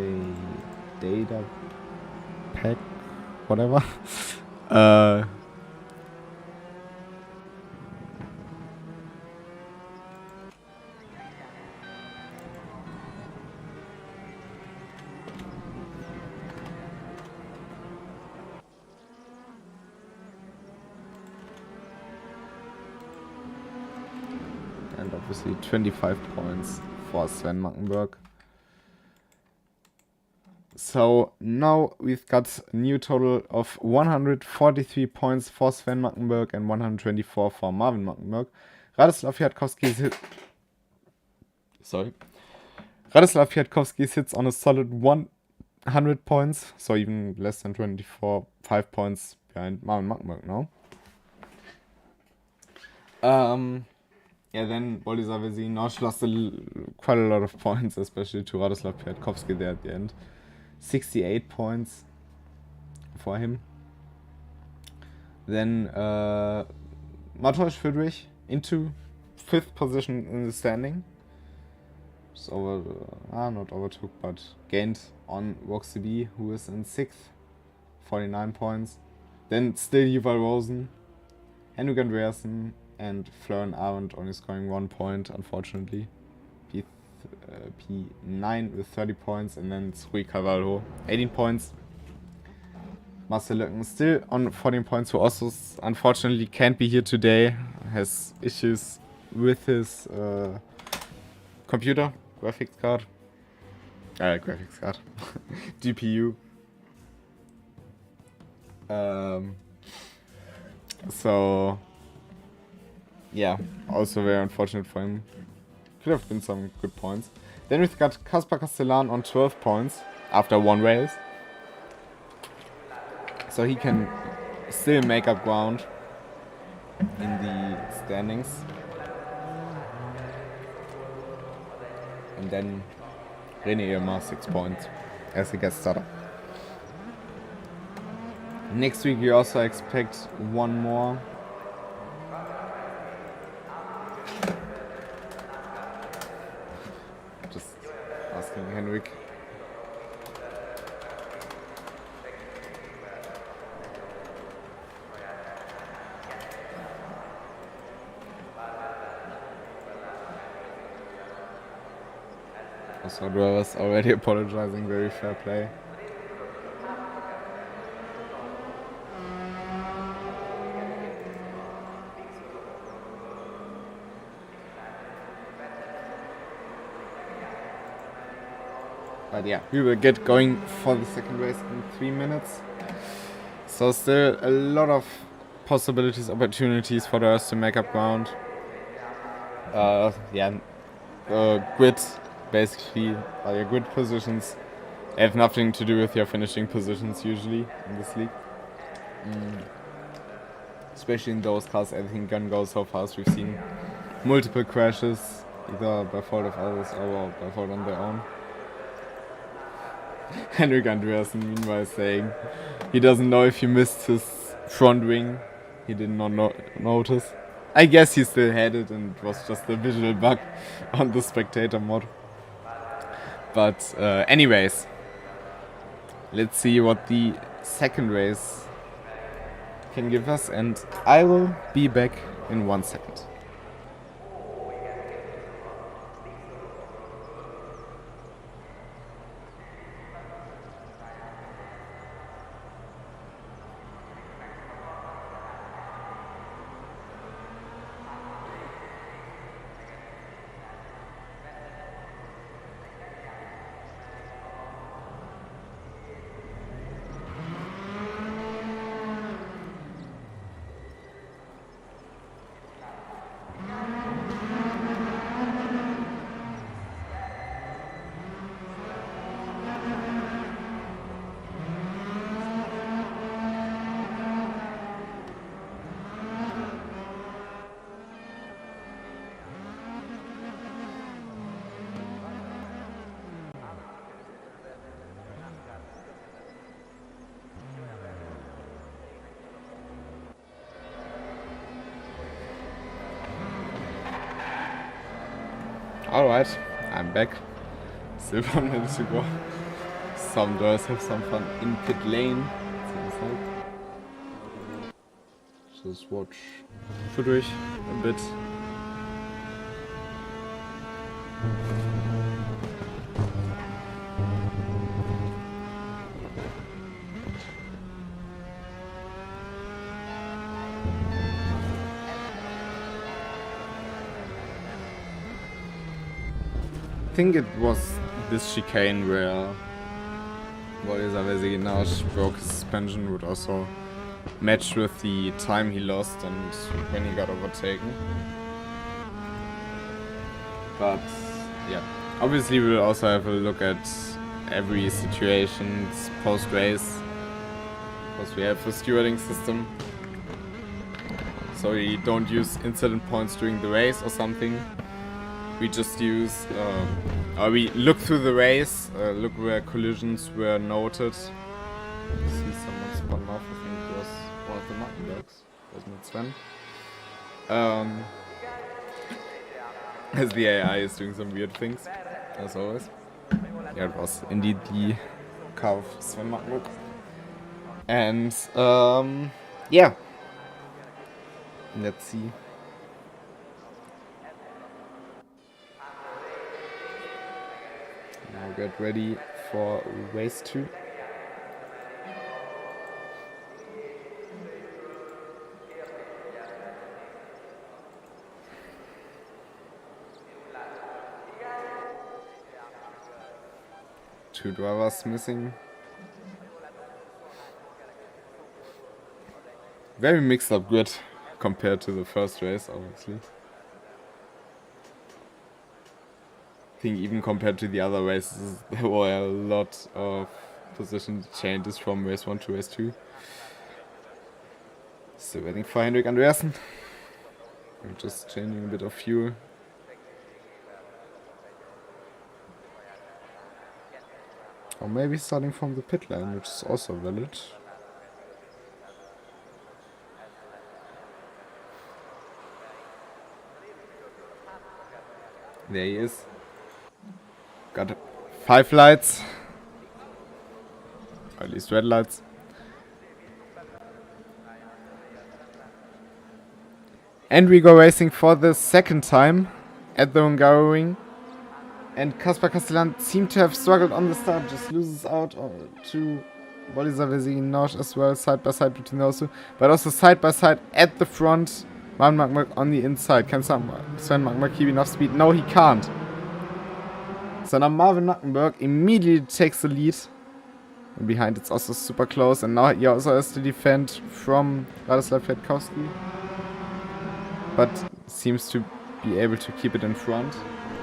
[SPEAKER 1] data pack, whatever. And obviously 25 points for Sven Mackenberg. So now we've got a new total of 143 points for Sven Mackenberg and 124 for Marvin Mackenberg. Radoslav Pietkowski sits on a solid 100 points, so even less than 5 points behind Marvin Mackenberg now. Yeah, then Borisov Vezinagi lost quite a lot of points, especially to Radoslav Pietkowski there at the end. 68 points for him. Then Matthias Friedrich into 5th position in the standing. Just not overtook, but gained on Roxy B, who is in 6th. 49 points. Then still Yuval Rosen, Henrik Andreasen, and Florian Arendt only scoring 1 point, unfortunately. P9 with 30 points, and then Rui Carvalho, 18 points. Marcel Löcken still on 14 points, who also unfortunately can't be here today. Has issues with his computer, graphics card. GPU. So, yeah, also very unfortunate for him. Could have been some good points. Then we've got Kaspar Castellan on 12 points after 1 race. So he can still make up ground in the standings. And then René Irma 6 points as a guest starter. Next week we also expect one more. Just asking Henrik. Also, drivers already apologizing, very fair play. But yeah, we will get going for the second race in 3 minutes. So still a lot of possibilities, opportunities for us to make up ground. Grid, basically, your grid positions have nothing to do with your finishing positions usually in this league. Especially in those cars, everything can go so fast. We've seen multiple crashes, either by fault of others or by fault on their own. Henrik Andreasen meanwhile saying he doesn't know if he missed his front wing. He did not notice. I guess he still had it and it was just a visual bug on the spectator mod. But anyways, let's see what the second race can give us, and I will be back in 1 second. Alright, I'm back. Still 1 minute to go. Some girls have some fun in pit lane. Just watch durch a bit. I think it was this chicane where Wojza Veseginaj broke his suspension, would also match with the time he lost and when he got overtaken. But yeah, obviously we'll also have a look at every situation post-race, because we have a stewarding system. So we don't use incident points during the race or something. We just use, or we look through the race, look where collisions were noted. See someone spun off, I think it was one of the Mackenbergs, wasn't it Sven? As the AI is doing some weird things, as always. Yeah, it was indeed the car of Sven Mackenberg. And yeah, let's see. Now get ready for race 2. Two drivers missing. Very mixed up grid compared to the first race, obviously. I think even compared to the other races, there were a lot of position changes from race 1 to race 2. Still waiting for Henrik Andreasen. I'm just changing a bit of fuel. Or maybe starting from the pit lane, which is also valid. There he is. Got 5 lights. Or at least red lights. And we go racing for the second time at the Hungaroring. And Kaspar Castellan seemed to have struggled on the start, just loses out to Bolívar Vezinosh as well, side by side between those two. But also side by side at the front, Marvin Mackenberg on the inside. Can Sven Mackenberg keep enough speed? No, he can't. So now Marvin Mackenberg immediately takes the lead. And behind it's also super close. And now he also has to defend from Radoslav Kwiatkowski. But seems to be able to keep it in front.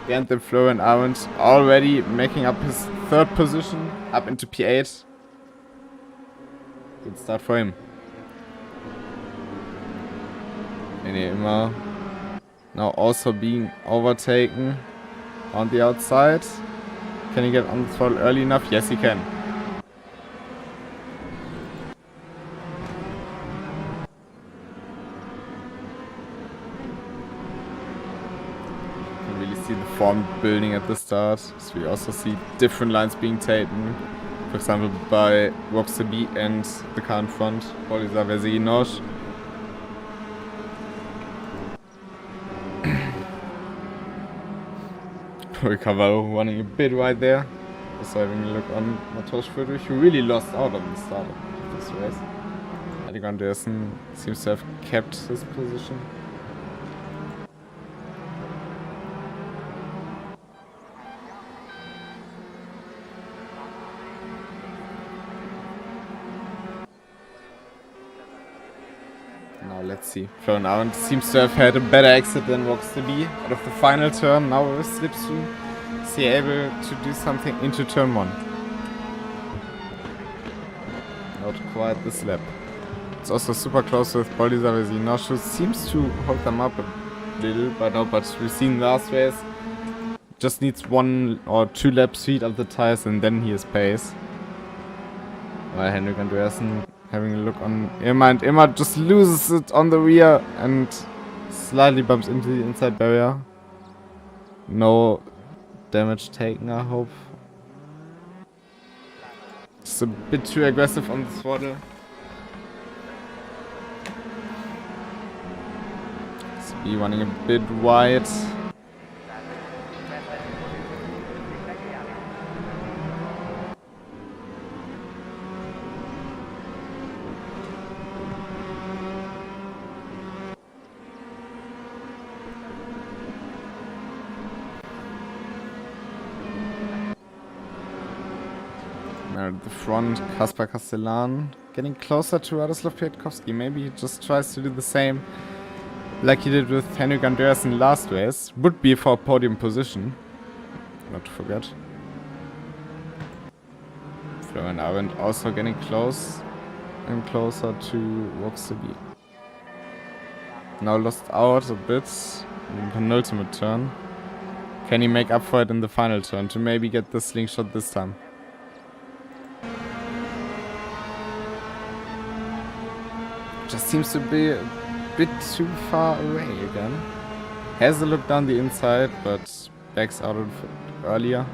[SPEAKER 1] And then Florian Arendt already making up his 3rd position, up into P8. Good start for him. Immer now also being overtaken on the outside. Can he get on the throttle early enough? Yes, he can. See the form building at the start. So we also see different lines being taken. For example, by Roxaby and the car in front, Bolívar Vezinosh. Cavallo running a bit wide there. Also having a look on Mateusz Friedrich, who really lost out on the start of this race. Henrik Andreasen seems to have kept his position. Let's see. Florian Arendt seems to have had a better exit than Roxaby out of the final turn. Now with slipstream, is he able to do something into turn 1? Not quite this lap. It's also super close with Bolívar Vezinosh, who seems to hold them up a little, but we've seen last race. Just needs 1 or 2 lap speed of the tires and then he has pace. While Henrik Andreasen having a look on Irma, and Irma just loses it on the rear and slightly bumps into the inside barrier. No damage taken, I hope. Just a bit too aggressive on the throttle. SB running a bit wide. At the front, Kaspar Castellan getting closer to Radoslav Kwiatkowski. Maybe he just tries to do the same like he did with Henrik Andreasen last race. Would be for a podium position, not to forget. Florian Arendt also getting close and closer to Roxaby. Now lost out a bit in the penultimate turn. Can he make up for it in the final turn to maybe get the slingshot this time? Just seems to be a bit too far away again. Has a look down the inside, but backs out of it earlier.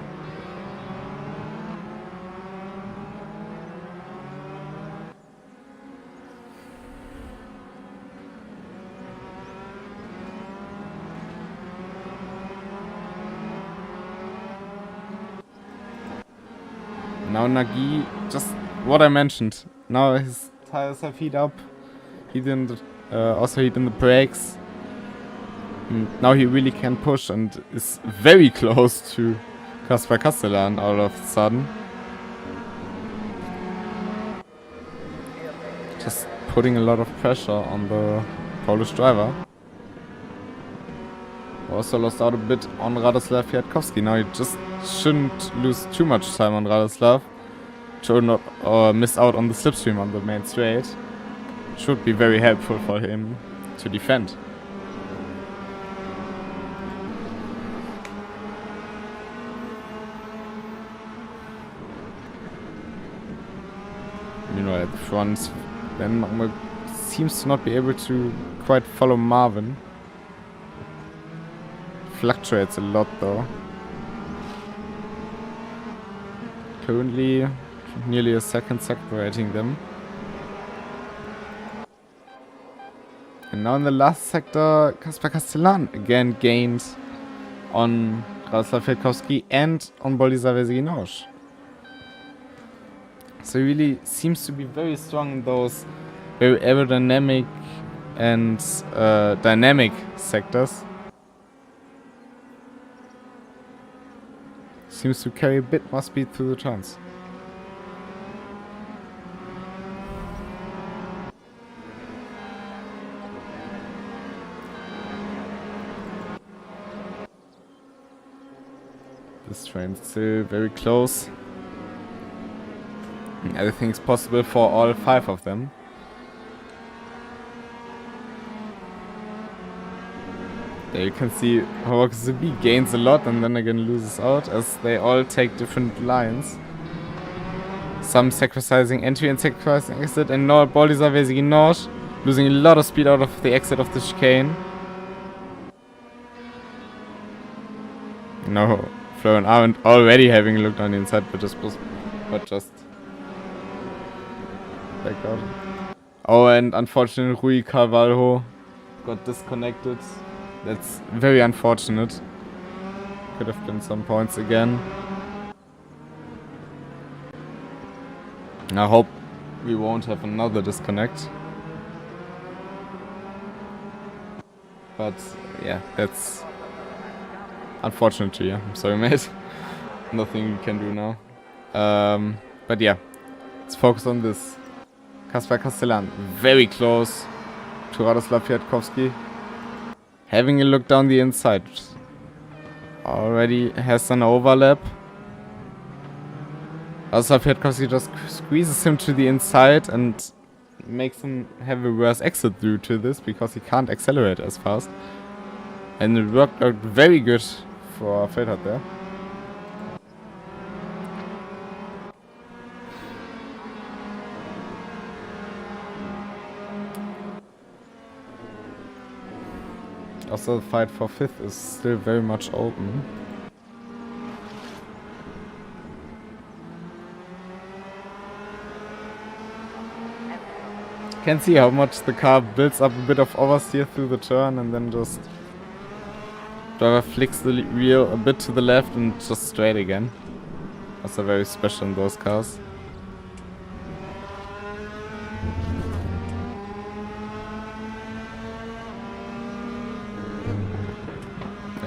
[SPEAKER 1] Now Nagi, just what I mentioned. Now his tires have heat up. He didn't also heat in the brakes. And now he really can push and is very close to Kasper Castellan all of a sudden. Just putting a lot of pressure on the Polish driver. Also lost out a bit on Radoslav Kwiatkowski. Now he just shouldn't lose too much time on Radoslav. Should not miss out on the slipstream on the main straight. Should be very helpful for him to defend. Meanwhile at the front, then seems to not be able to quite follow Marvin. Fluctuates a lot though. Currently nearly a second separating them. And now in the last sector, Kasper Castellan again gained on Radoslav Kwiatkowski and on Boldizar Veziginosh. So he really seems to be very strong in those very aerodynamic and dynamic sectors. Seems to carry a bit more speed through the turns. This train's still very close. And everything is possible for all 5 of them. There you can see how Zubi gains a lot and then again loses out as they all take different lines. Some sacrificing entry and sacrificing exit, and now Boldizar Veziginosh losing a lot of speed out of the exit of the chicane. No, Florian Arendt already having looked on the inside, but just back out. Oh, and unfortunately Rui Carvalho got disconnected. That's very unfortunate. Could have been some points again. I hope we won't have another disconnect. But yeah, that's unfortunate to you. I'm sorry, mate. Nothing we can do now. But yeah, let's focus on this. Kasper Castellan, very close to Radoslav Kwiatkowski. Having a look down the inside. Already has an overlap. Radoslav Kwiatkowski just squeezes him to the inside and makes him have a worse exit due to this because he can't accelerate as fast. And it worked out very good for Feldhardt there. Also the fight for 5th is still very much open. Can see how much the car builds up a bit of oversteer through the turn and then just driver flicks the wheel a bit to the left and just straight again. Also very special in those cars.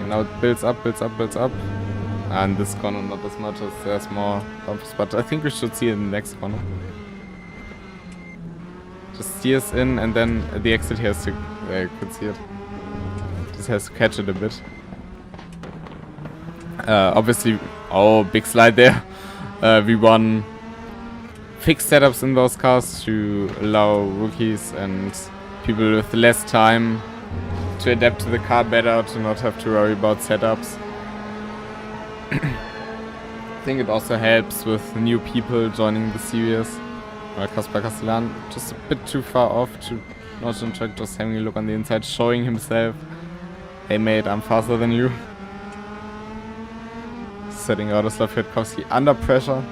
[SPEAKER 1] Now it builds up. And this corner not as much as there's more bumps, but I think we should see it in the next corner. Just steers in and then the exit here has to, you could see it. Just has to catch it a bit. Obviously, oh, big slide there. We won fixed setups in those cars to allow rookies and people with less time to adapt to the car better, to not have to worry about setups. I think it also helps with new people joining the series. Kasper Castellan just a bit too far off to not on track, just having a look on the inside, showing himself, hey mate, I'm faster than you. Setting Radoslav Kwiatkowski under pressure.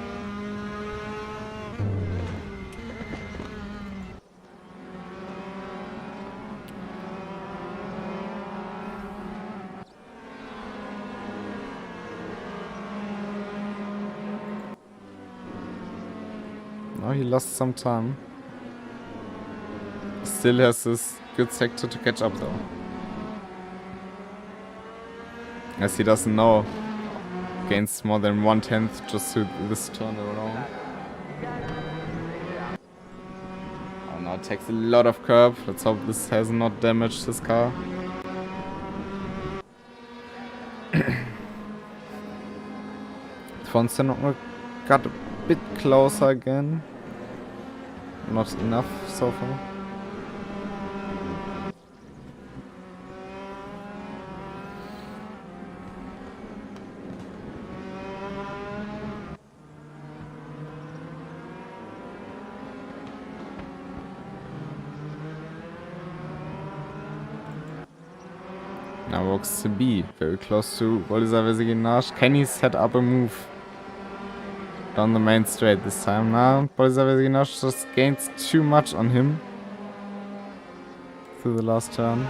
[SPEAKER 1] Now he lost some time. Still has this good sector to catch up though. As he doesn't know. Gains more than 1/10 just to this turn around. Oh, now it takes a lot of curb. Let's hope this has not damaged this car. Fonsen got a bit closer again. Not enough so far. Now walks to B, very close to Bolívar Veseguinage. Can he set up a move down the main straight this time? Now Bolívar Veseguinage just gains too much on him through the last turn.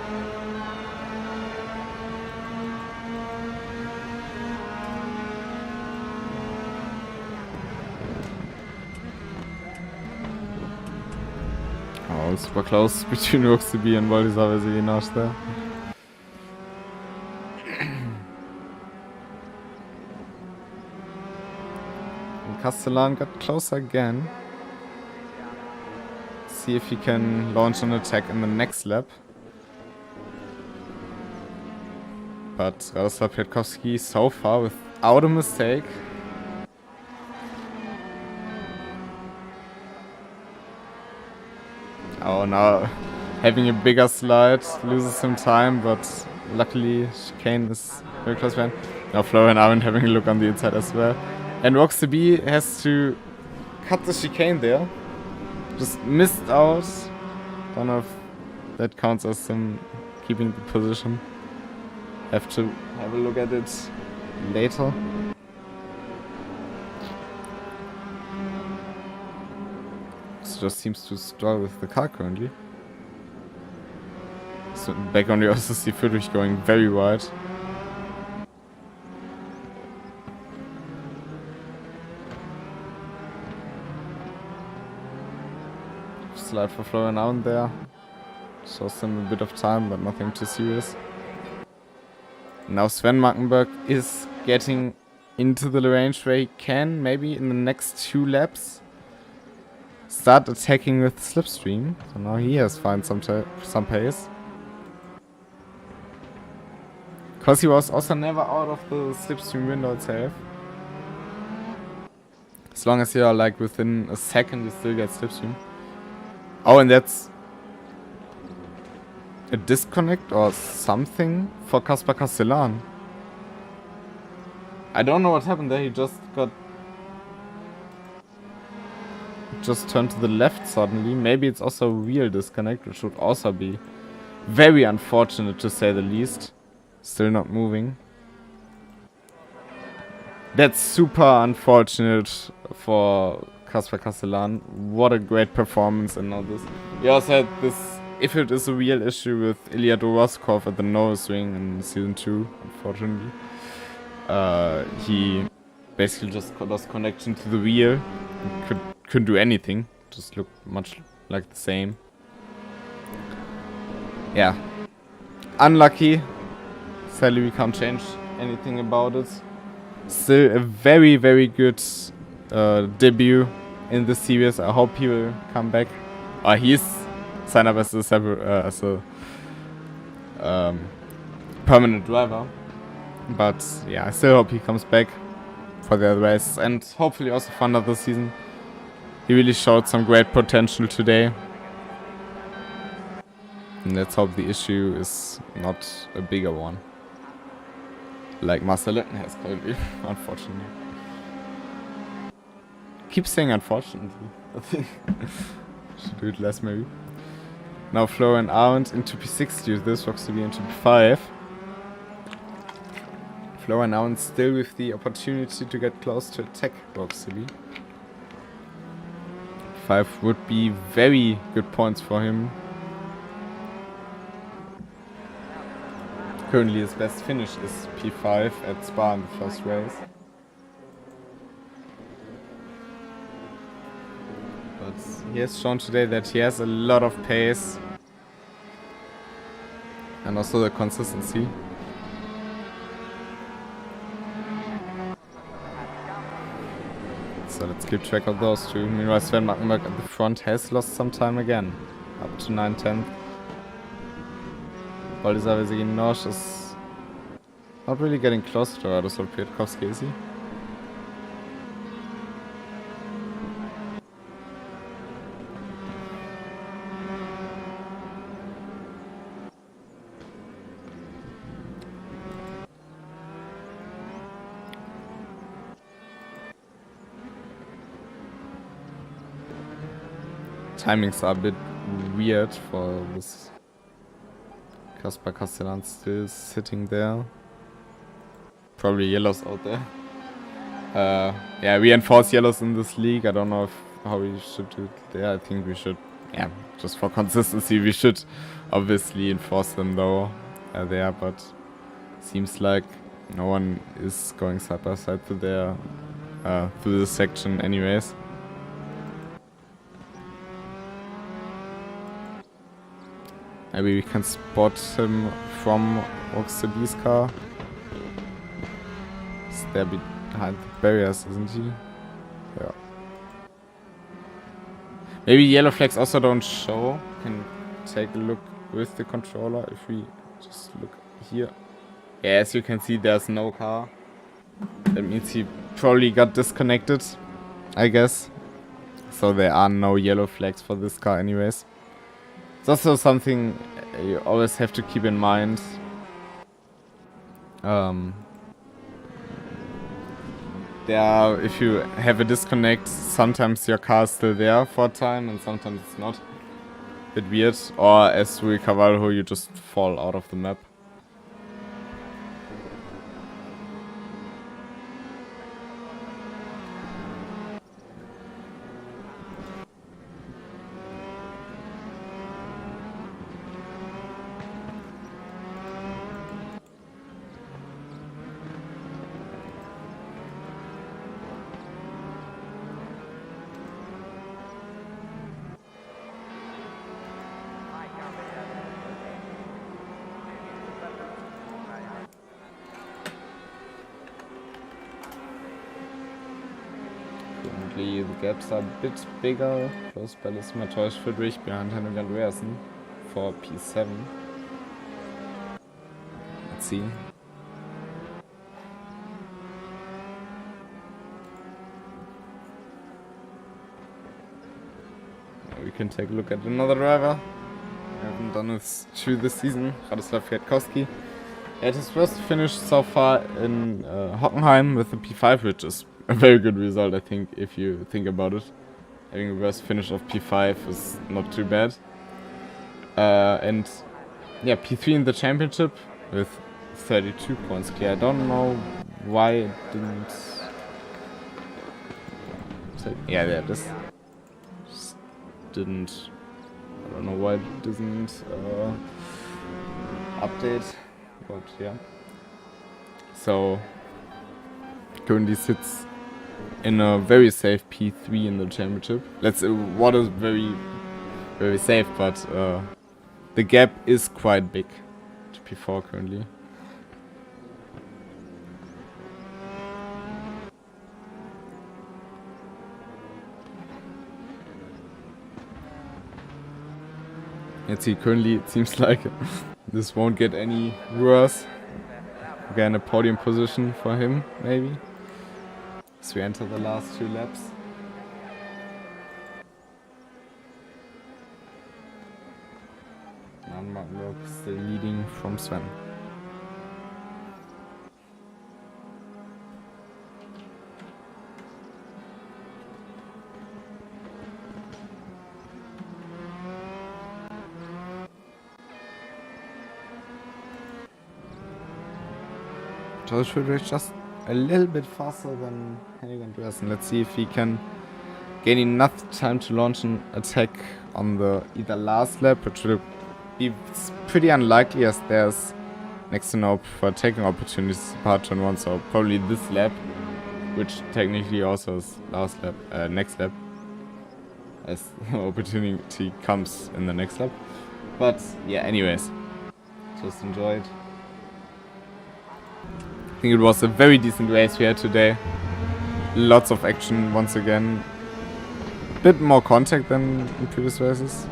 [SPEAKER 1] Oh, super close between Walks to B and Bolívar Veseguinage there. Castellan got closer again. See if he can launch an attack in the next lap. But Radoslav Kwiatkowski so far without a mistake. Oh, now having a bigger slide loses some time, but luckily chicane is very close behind. Now Florian Arend having a look on the inside as well. And Rox B has to cut the chicane there. Just missed out. Don't know if that counts as him keeping the position. Have to have a look at it later. This just seems to struggle with the car currently. So back on the also see Friedrich going very wide. Slide for Florian Auen there. Shows him a bit of time, but nothing too serious. Now Sven Mackenberg is getting into the range where he can, maybe in the next 2 laps, start attacking with slipstream. So now he has found some pace. Because he was also never out of the slipstream window itself. As long as you are like within a second, you still get slipstream. Oh, and that's a disconnect or something for Kasper Castellan. I don't know what happened there. He just turned to the left suddenly. Maybe it's also a real disconnect, which would also be very unfortunate to say the least. Still not moving. That's super unfortunate for Kasper Castellan. What a great performance and all this. We also had this, if it is a real issue with Ilya Doroskov at the nose ring in season 2, unfortunately. He basically just lost connection to the wheel. Couldn't do anything. Just looked much like the same. Yeah. Unlucky. Sadly we can't change anything about it. Still a very, very good debut in the series. I hope he will come back. He's signed up as a permanent driver. But yeah, I still hope he comes back for the other race and hopefully also for another season. He really showed some great potential today. And let's hope the issue is not a bigger one. Like Master Litten has currently, unfortunately. Keep saying unfortunately. I think should do it less maybe. Now Florian Arend into P60. This looks to be into P5. Florian Arend still with the opportunity to get close to attack Roxley. 5 would be very good points for him. Currently his best finish is P5 at Spa in the first race. but he has shown today that he has a lot of pace and also the consistency. So let's keep track of those two. Meanwhile, Sven Mackenberg at the front has lost some time again, up to 9/10. Baldassare Nosh is not really getting close to Radosław Kwiatkowski, is he? Timings are a bit weird for this. Kasper Castellan still sitting there. Probably yellows out there. Yeah, we enforce yellows in this league. I don't know how we should do it there. I think we should, yeah, just for consistency, we should obviously enforce them though there, but seems like no one is going side by side to their through this section anyways. Maybe we can spot him from Oxabi's car. He's there behind the barriers, isn't he? Yeah. Maybe yellow flags also don't show. Can take a look with the controller if we just look here. Yeah, as you can see, there's no car. That means he probably got disconnected, I guess. So there are no yellow flags for this car anyways. It's also something you always have to keep in mind. If you have a disconnect, sometimes your car is still there for a time and sometimes it's not. A bit weird. Or as Rui Carvalho, you just fall out of the map. The gaps are a bit bigger. Close by is Mateusz Friedrich behind Henrik Andreasen for P7. Let's see. Now we can take a look at another driver. I haven't done this through this season. Radosław Kwiatkowski. He had his first finish so far in Hockenheim with the P5, which is a very good result, I think, if you think about it. Having a first finish of P5 is not too bad. And yeah, P3 in the championship with 32 points clear. I don't know why it didn't. Yeah, there it is. Just didn't. I don't know why it doesn't update. But yeah. So currently sits in a very safe P3 in the championship. What is very, very safe, but the gap is quite big to P4 currently. Let's see, currently it seems like this won't get any worse. Again, a podium position for him, maybe. As we enter the last 2 laps. And Martin still leading from Sven. Toshiba just a little bit faster than Henrik Andreasen. Let's see if he can gain enough time to launch an attack on the either last lap, which will be pretty unlikely as there's next to no for taking opportunities apart turn 1, so probably this lap, which technically also is last lap, next lap. as opportunity comes in the next lap. But yeah, anyways, just enjoyed. I think it was a very decent race we had today. Lots of action once again. Bit more contact than in previous races.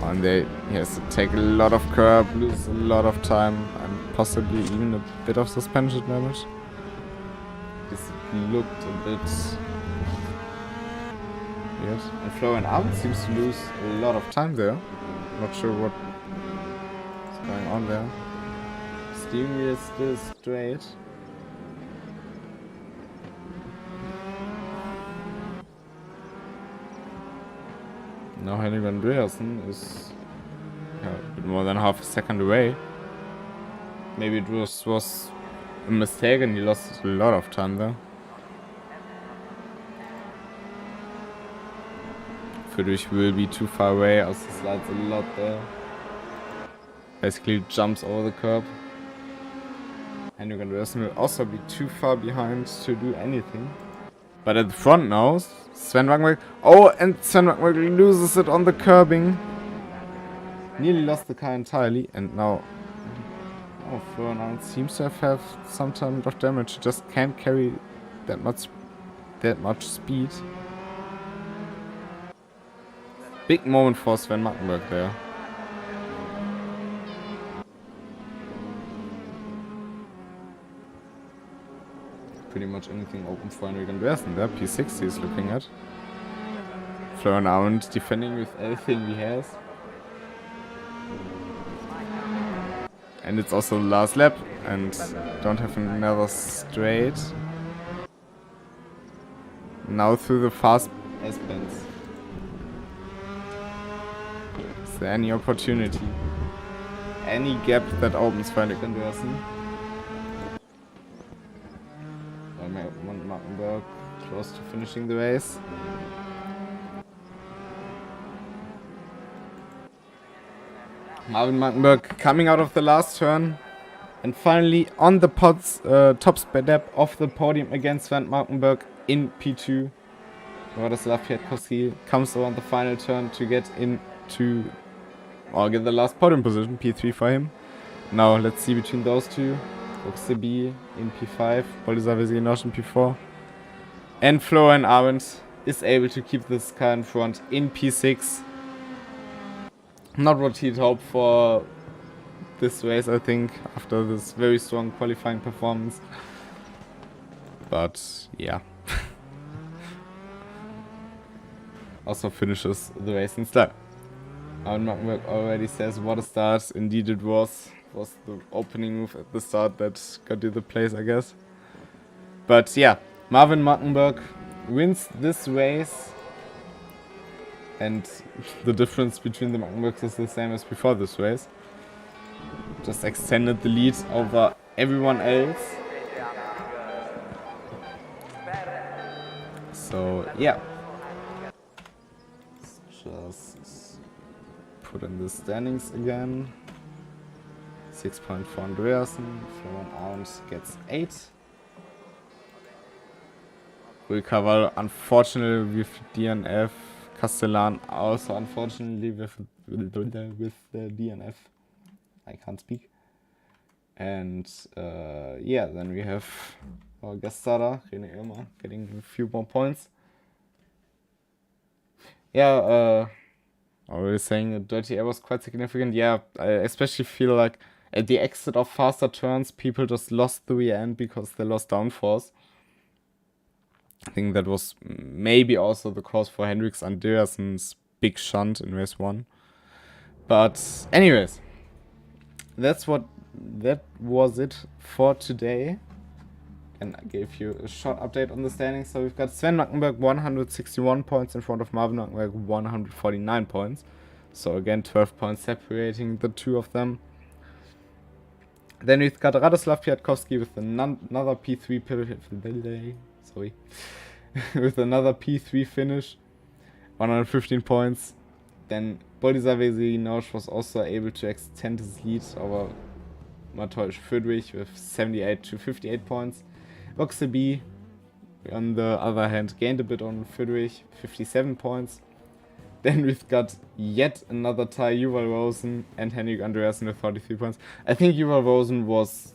[SPEAKER 1] And he has to take a lot of curb, lose a lot of time, and possibly even a bit of suspension damage. This looked a bit weird. And Florian Abend seems to lose a lot of time there. Not sure what's going on there. Steering wheel is still straight. Now Henrik Andreasen is a bit more than half a second away. Maybe it was a mistake and he lost a lot of time there. Friedrich will be too far away, also slides a lot there. Basically jumps over the curb. Henrik Andreasen will also be too far behind to do anything. But at the front now, Sven Mackenberg. Oh, and Sven Mackenberg loses it on the curbing. Nearly lost the car entirely, and now Florian seems to have some time of damage. He just can't carry that much speed. Big moment for Sven Mackenberg there. Pretty much anything open for Henrik Andreasen there. P60 is looking at. Florian Arndt defending with everything he has. And it's also the last lap. And don't have another straight. Now through the fast S-bends. Is there any opportunity? Any gap that opens for Henrik Andreasen? Mackenberg close to finishing the race. Marvin Mackenberg coming out of the last turn and finally on the top step of the podium against Sven Mackenberg in P2. Radoslav Kwiatkowski comes around the final turn to get into or get the last podium position, P3 for him. Now let's see between those two. Oxeby in P5, Bolizar Vezinosh in P4. And Florian Arendt is able to keep this car in front in P6. Not what he'd hoped for this race, I think, after this very strong qualifying performance. But yeah. Also finishes the race in style. Aaron Mackenberg already says what a start indeed it was. Was the opening move at the start that got you the place, I guess. But yeah, Marvin Mackenberg wins this race. And the difference between the Mackenbergs is the same as before this race. Just extended the lead over everyone else. So yeah. Let's just put in the standings again. 6.4 Andreasen, Florian Arns gets 8. Rui Cavallo unfortunately with DNF. Castellan also unfortunately with the DNF. I can't speak. And yeah, then we have our guest starter, René Irmer, getting a few more points. Yeah, already saying that Dirty Air was quite significant. Yeah, I especially feel like at the exit of faster turns, people just lost the rear end because they lost downforce. I think that was maybe also the cause for Henrik Andreasen's big shunt in race 1. But anyways, that was it for today. And I gave you a short update on the standings. So we've got Sven Mackenberg 161 points in front of Marvin Mackenberg 149 points. So again, 12 points separating the two of them. Then we've got Radoslav Kwiatkowski with another P3 with another P3 finish, 115 points. Then Bolizar Vezinosh was also able to extend his lead over Mateusz Friedrich with 78 to 58 points. Oxeby, on the other hand, gained a bit on Friedrich, 57 points. Then we've got yet another tie, Yuval Rosen and Henrik Andreasen with 43 points. I think Yuval Rosen was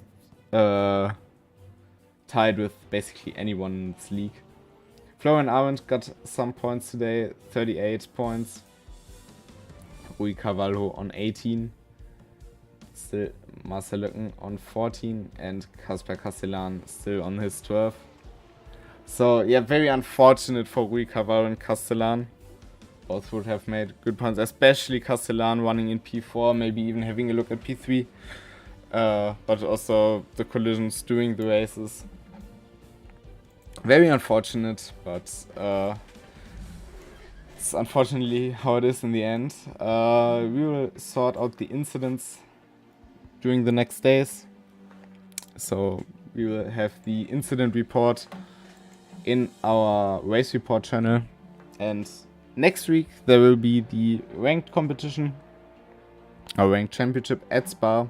[SPEAKER 1] tied with basically anyone in this league. Florian Arendt got some points today, 38 points. Rui Carvalho on 18. Still Marcel Löcken on 14 and Kasper Castellan still on his 12. So yeah, very unfortunate for Rui Carvalho and Castellan. Both would have made good points, especially Castellan running in P4, maybe even having a look at P3. But also the collisions during the races. Very unfortunate, but it's unfortunately how it is in the end. We will sort out the incidents during the next days. So we will have the incident report in our race report channel. And next week there will be the ranked competition, our ranked championship at Spa.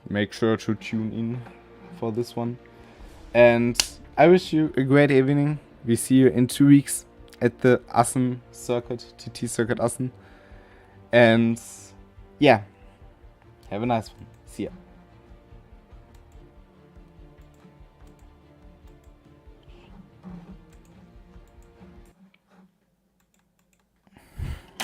[SPEAKER 1] Make sure to tune in for this one. And I wish you a great evening. We see you in 2 weeks at the Assen circuit, TT Circuit Assen. And yeah, have a nice one. See ya.